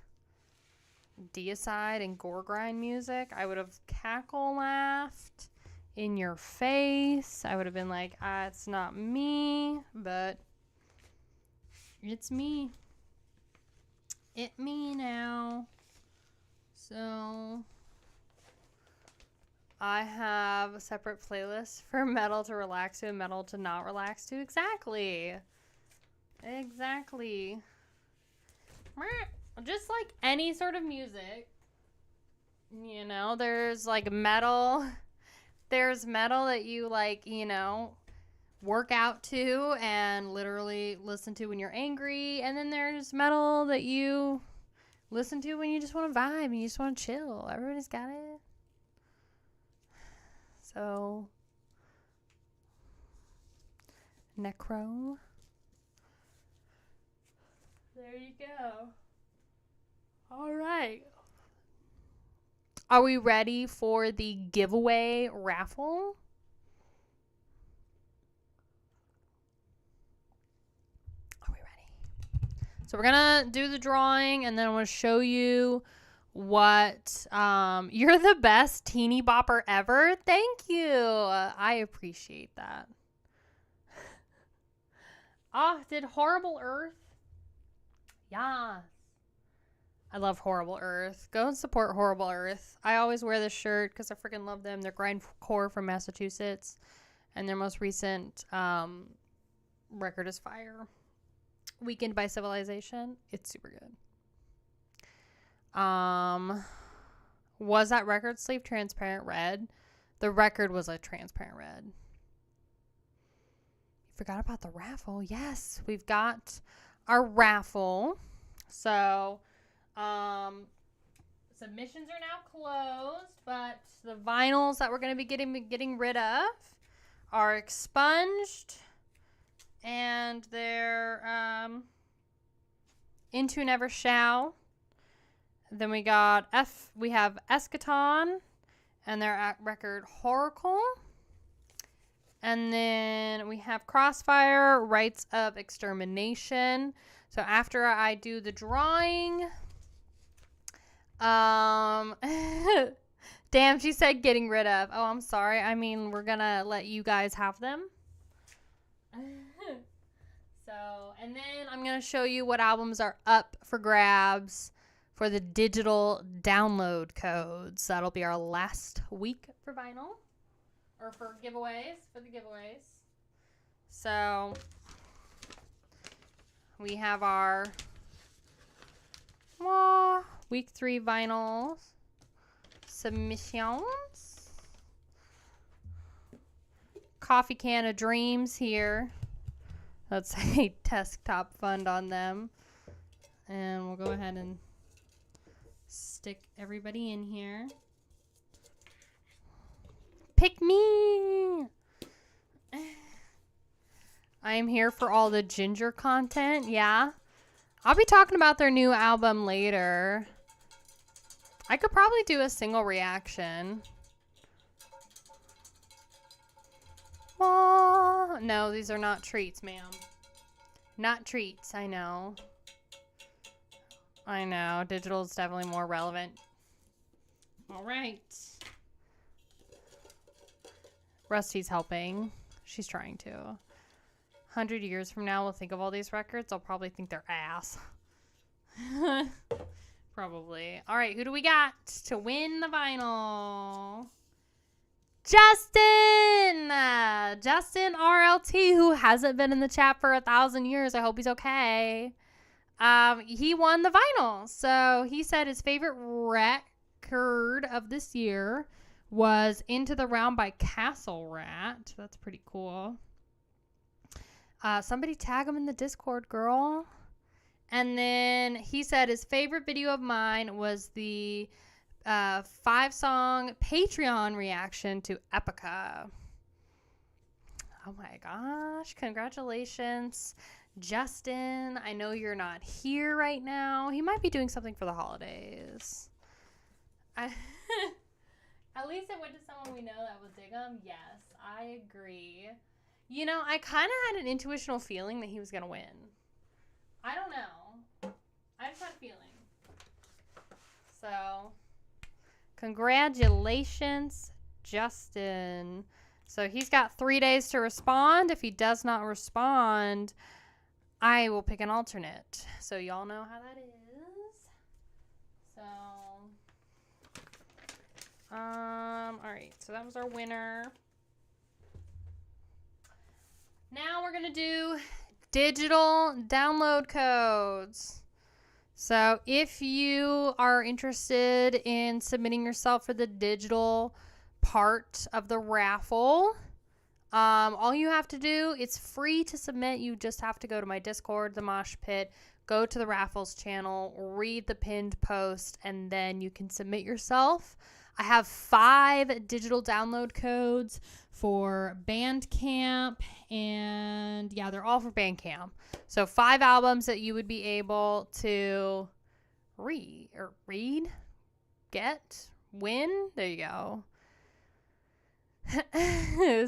deicide and gore grind music, I would have cackle laughed in your face. I would have been like, it's not me, but it's me. It me now. So I have a separate playlist for metal to relax to and metal to not relax to. Exactly. Just like any sort of music, you know, there's like metal. There's metal that you like, you know, work out to and literally listen to when you're angry. And then there's metal that you listen to when you just want to vibe and you just want to chill. Everybody's got it. So, Necro. There you go. All right. Are we ready for the giveaway raffle? Are we ready? So we're going to do the drawing and then I'm going to show you what you're the best teeny bopper ever. Thank you. I appreciate that. Did Horrible Earth? Yeah. I love Horrible Earth. Go and support Horrible Earth. I always wear this shirt because I freaking love them. They're grindcore from Massachusetts. And their most recent record is fire. Weakened by Civilization. It's super good. Was that record sleeve transparent red? The record was a transparent red. You forgot about the raffle. Yes, we've got our raffle. So, submissions are now closed, but the vinyls that we're going to be getting rid of are expunged, and they're Into Never Shall. Then we got we have Eschaton and their record Horacle. And then we have Crossfire, Rites of Extermination. So after I do the drawing, damn, she said getting rid of. Oh, I'm sorry. I mean, we're going to let you guys have them. So, and then I'm going to show you what albums are up for grabs for the digital download codes. That'll be our last week for vinyl. Or for the giveaways. So, we have our week 3 vinyl submissions. Coffee Can of Dreams here. Let's say desktop fund on them. And we'll go ahead and stick everybody in here. Pick me! I am here for all the Ginger content. Yeah. I'll be talking about their new album later. I could probably do a single reaction. Oh, no, these are not treats, ma'am. Not treats, I know. I know. Digital is definitely more relevant. All right. Rusty's helping. She's trying to. 100 years from now, we'll think of all these records. I'll probably think they're ass. Probably. All right, who do we got to win the vinyl? Justin! Justin RLT, who hasn't been in the chat for 1,000 years. I hope he's okay. He won the vinyl. So he said his favorite record of this year was Into the Realm by Castle Rat. That's pretty cool. Somebody tag him in the Discord, girl. And then he said his favorite video of mine was the 5-song Patreon reaction to Epica. Oh my gosh. Congratulations, Justin. I know you're not here right now. He might be doing something for the holidays. At least it went to someone we know that would dig him. Yes, I agree. You know, I kind of had an intuitional feeling that he was going to win. I don't know. I just had a feeling. So, congratulations, Justin. So, he's got 3 days to respond. If he does not respond, I will pick an alternate. So, y'all know how that is. So, all right. So, that was our winner. Now we're going to do digital download codes. So if you are interested in submitting yourself for the digital part of the raffle, all you have to do, it's free to submit. You just have to go to my Discord, the Mosh Pit, go to the Raffles channel, read the pinned post, and then you can submit yourself. I have 5 digital download codes for Bandcamp, and yeah, they're all for Bandcamp. So 5 albums that you would be able to read, get, win. There you go.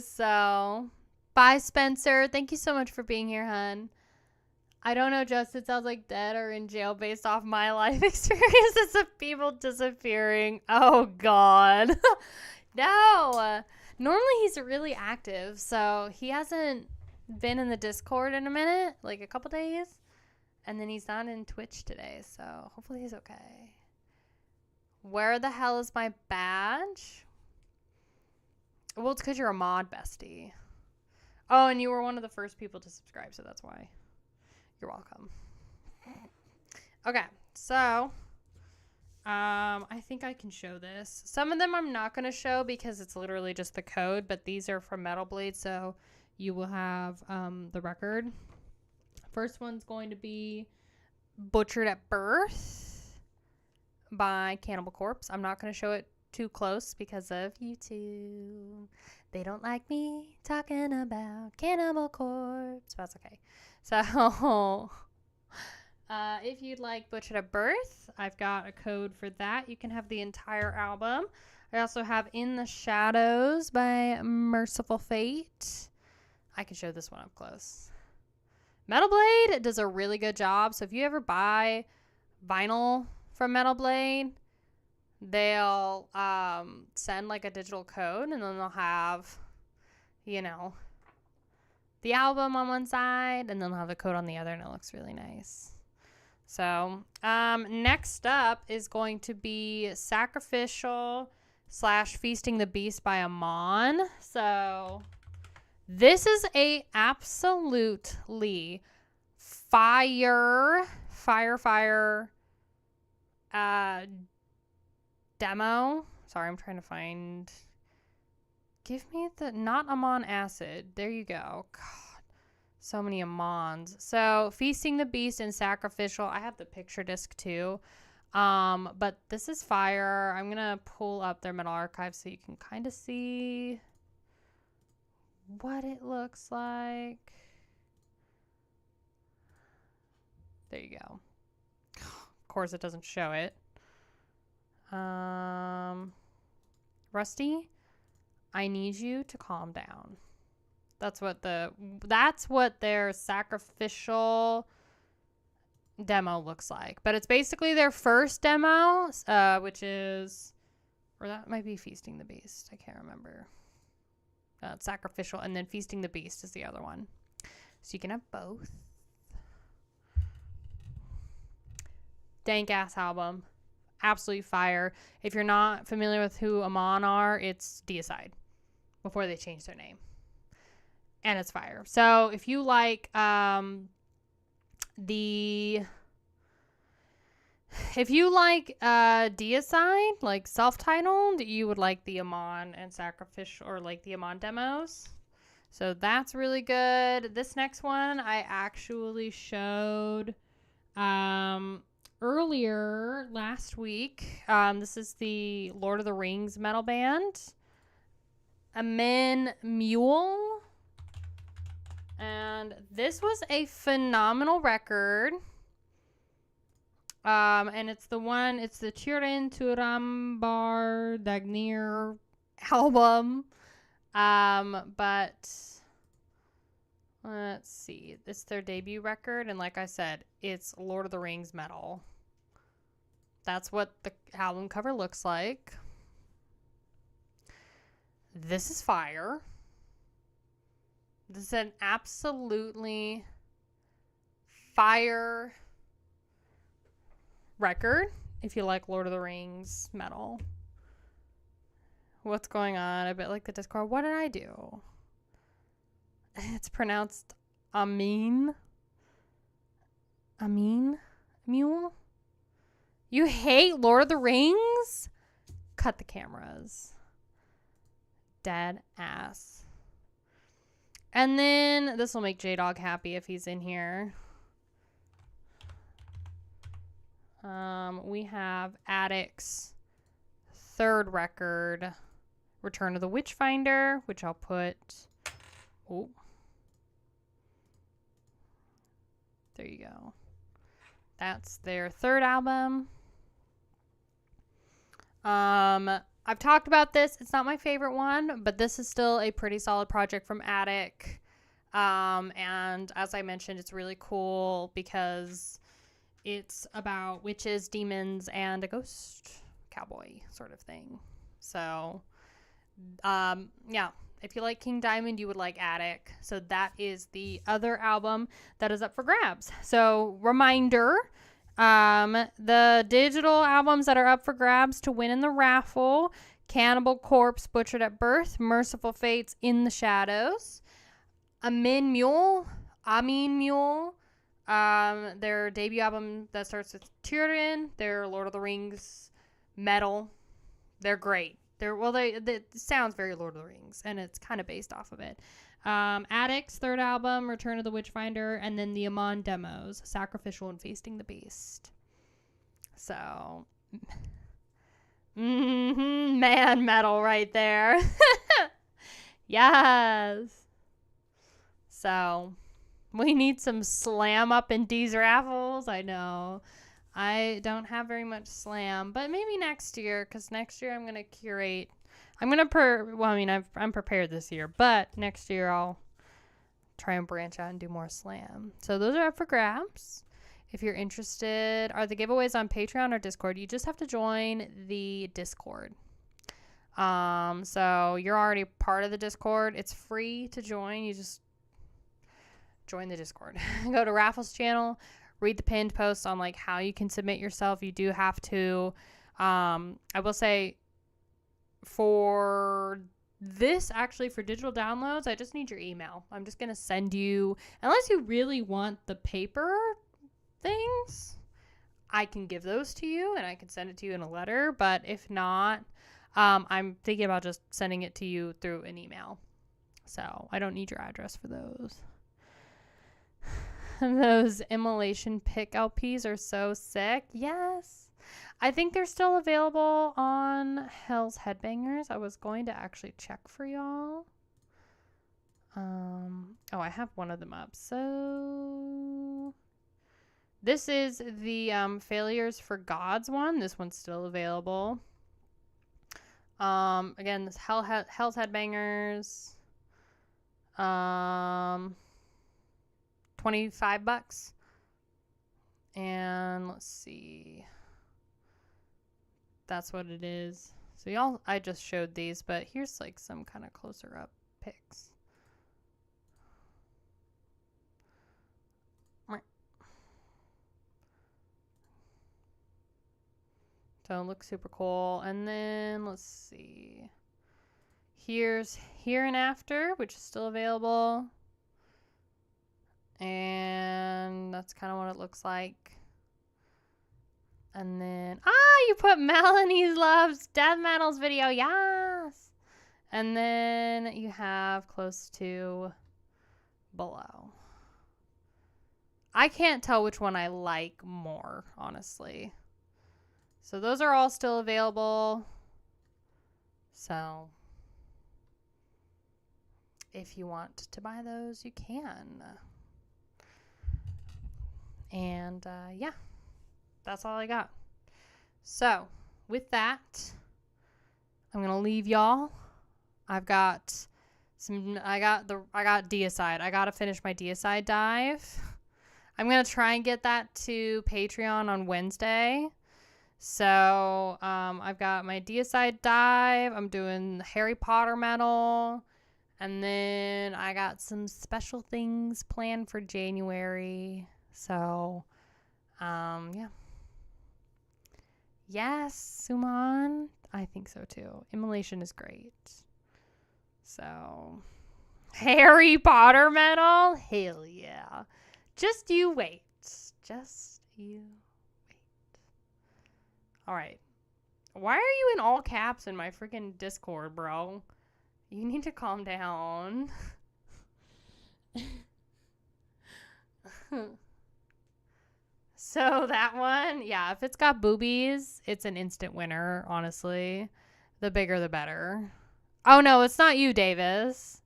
So, bye, Spencer. Thank you so much for being here, hun. I don't know, Justin sounds like dead or in jail based off my life experiences of people disappearing. Oh, God. No. Normally, he's really active, so he hasn't been in the Discord in a minute, like a couple days. And then he's not in Twitch today, so hopefully he's okay. Where the hell is my badge? Well, it's because you're a mod, bestie. Oh, and you were one of the first people to subscribe, so that's why. You're welcome. Okay, so I think I can show this. Some of them I'm not going to show because it's literally just the code, but these are from Metal Blade, so you will have the record. First one's going to be Butchered at Birth by Cannibal Corpse. I'm not going to show it too close because of YouTube. They don't like me talking about Cannibal Corpse. That's okay. So, if you'd like Butchered at Birth, I've got a code for that. You can have the entire album. I also have In the Shadows by Merciful Fate. I can show this one up close. Metal Blade does a really good job. So if you ever buy vinyl from Metal Blade, they'll send like a digital code, and then they'll have, you know, the album on one side, and then they'll have the code on the other, and it looks really nice. So next up is going to be Sacrificial / Feasting the Beast by Amon. So this is a absolutely fire demo. Sorry, I'm trying to find. Give me the not Amon Acid. There you go. God, so many Amons. So Feasting the Beast and Sacrificial. I have the picture disc too. But this is fire. I'm gonna pull up their Metal Archive so you can kind of see what it looks like. There you go. Of course, it doesn't show it. Rusty, I need you to calm down. That's what their Sacrificial demo looks like. But it's basically their first demo, which is, or that might be Feasting the Beast. I can't remember. It's Sacrificial, and then Feasting the Beast is the other one. So you can have both. Dank ass album. Absolutely fire. If you're not familiar with who Amon are, it's Deicide before they changed their name. And it's fire. So if you like Deicide, like self-titled, you would like the Amon and Sacrificial, or like the Amon demos. So that's really good. This next one I actually showed earlier last week. This is the Lord of the Rings metal band, Amen Mule. And this was a phenomenal record. And it's the Turin Turambar Dagnir album. But Let's see. It's their debut record, and like I said, it's Lord of the Rings metal. That's what the album cover looks like. This is fire. This is an absolutely fire record if you like Lord of the Rings metal. What's going on? I bet like the Discord. What did I do? It's pronounced Amin. Amin? Mule? You hate Lord of the Rings? Cut the cameras. Dead ass. And then this will make J-Dog happy if he's in here. We have Attic's third record, Return of the Witchfinder, which I'll put... Oh. There you go. That's their third album. I've talked about this. It's not my favorite one, but this is still a pretty solid project from Attic. And as I mentioned, it's really cool because it's about witches, demons, and a ghost cowboy sort of thing. So, yeah. If you like King Diamond, you would like Attic. So that is the other album that is up for grabs. So reminder, the digital albums that are up for grabs to win in the raffle: Cannibal Corpse, Butchered at Birth, Merciful Fates, In the Shadows, Amin Mule, their debut album that starts with Tyrion, their Lord of the Rings metal. They're great. They sounds very Lord of the Rings, and it's kind of based off of it. Attic's third album, Return of the Witchfinder, and then the Amon demos, Sacrificial and Feasting the Beast. So, man metal right there. Yes. So, we need some slam up in these raffles. I know. I don't have very much slam, but maybe next year, because next year I'm going to curate. I'm prepared this year, but next year I'll try and branch out and do more slam. So those are up for grabs. If you're interested, are the giveaways on Patreon or Discord? You just have to join the Discord. So you're already part of the Discord. It's free to join. You just join the Discord. Go to Raffle's channel. Read the pinned post on like how you can submit yourself. You do have to, I will say for this, actually for digital downloads, I just need your email. I'm just going to send you, unless you really want the paper things, I can give those to you and I can send it to you in a letter. But if not, I'm thinking about just sending it to you through an email. So I don't need your address for those. Those Immolation pick LPs are so sick. Yes. I think they're still available on Hell's Headbangers. I was going to actually check for y'all. Oh, I have one of them up. So this is the Failures for Gods one. This one's still available. Again, this Hell's Headbangers. $25. And let's see. That's what it is. So y'all, I just showed these, but here's like some kind of closer up pics. So it looks super cool. And then let's see. Here's Here and After, which is still available. And that's kind of what it looks like. And then, you put Melanie Loves Death Metal's video. Yes. And then you have Close to Below. I can't tell which one I like more, honestly. So those are all still available. So if you want to buy those, you can. And yeah, that's all I got. So with that, I'm going to leave y'all. I've got I got Deicide. I gotta finish my Deicide dive. I'm gonna try and get that to Patreon on Wednesday. So I've got my Deicide dive. I'm doing Harry Potter metal. And then I got some special things planned for January. So, yeah. Yes, Suman. I think so too. Immolation is great. So, Harry Potter metal? Hell yeah. Just you wait. Just you wait. All right. Why are you in all caps in my freaking Discord, bro? You need to calm down. So that one, yeah, if it's got boobies, it's an instant winner, honestly. The bigger, the better. Oh, no, it's not you, Davis.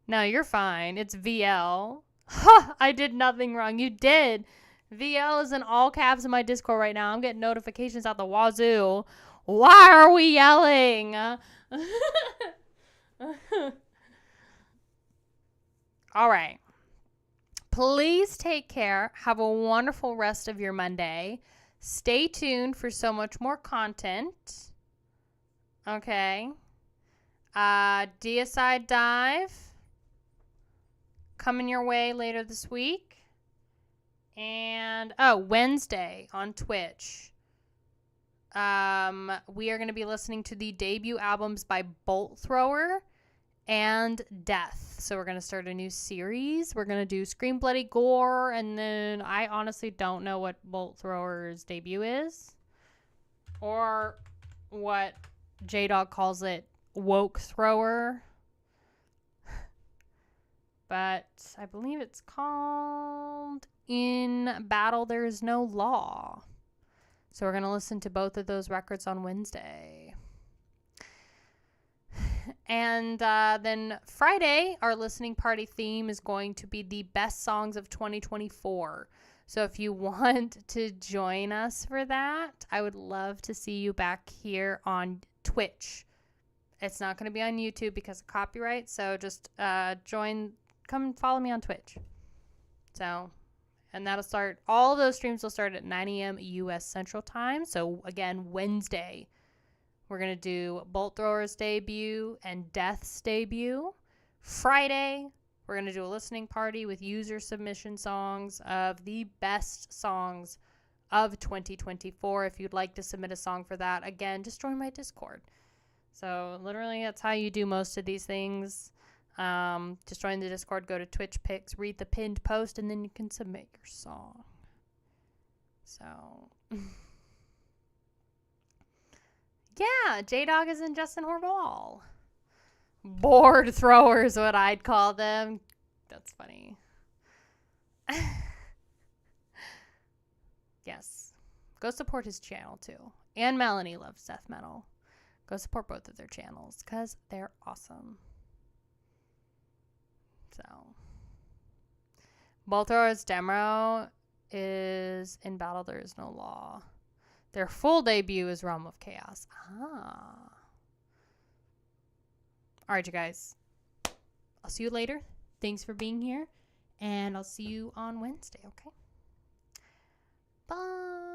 No, you're fine. It's VL. Ha! I did nothing wrong. You did. VL is in all caps in my Discord right now. I'm getting notifications out the wazoo. Why are we yelling? All right. Please take care. Have a wonderful rest of your Monday. Stay tuned for so much more content. Okay. Deicide dive coming your way later this week. And Wednesday on Twitch. We are going to be listening to the debut albums by Bolt Thrower and Death. So we're going to start a new series. We're going to do Scream Bloody Gore, and then I honestly don't know what Bolt Thrower's debut is, or what J-Dog calls it, Woke Thrower. But I believe it's called In Battle There Is No Law. So we're going to listen to both of those records on Wednesday. And then Friday, our listening party theme is going to be the best songs of 2024. So if you want to join us for that, I would love to see you back here on Twitch. It's not going to be on YouTube because of copyright. So just come and follow me on Twitch. So, and that'll start, all of those streams will start at 9 a.m. U.S. Central Time. So again, Wednesday, we're going to do Bolt Thrower's debut and Death's debut. Friday, we're going to do a listening party with user submission songs of the best songs of 2024. If you'd like to submit a song for that, again, just join my Discord. So literally, that's how you do most of these things. Just join the Discord, go to Twitch Picks, read the pinned post, and then you can submit your song. So... yeah, J-Dog is in Justin Horval. Board throwers, what I'd call them. That's funny. Yes. Go support his channel, too. And Melanie loves death metal. Go support both of their channels, because they're awesome. So. Bolt Thrower's demo is In Battle There Is No Law. Their full debut is Realm of Chaos. All right, you guys. I'll see you later. Thanks for being here. And I'll see you on Wednesday, okay? Bye.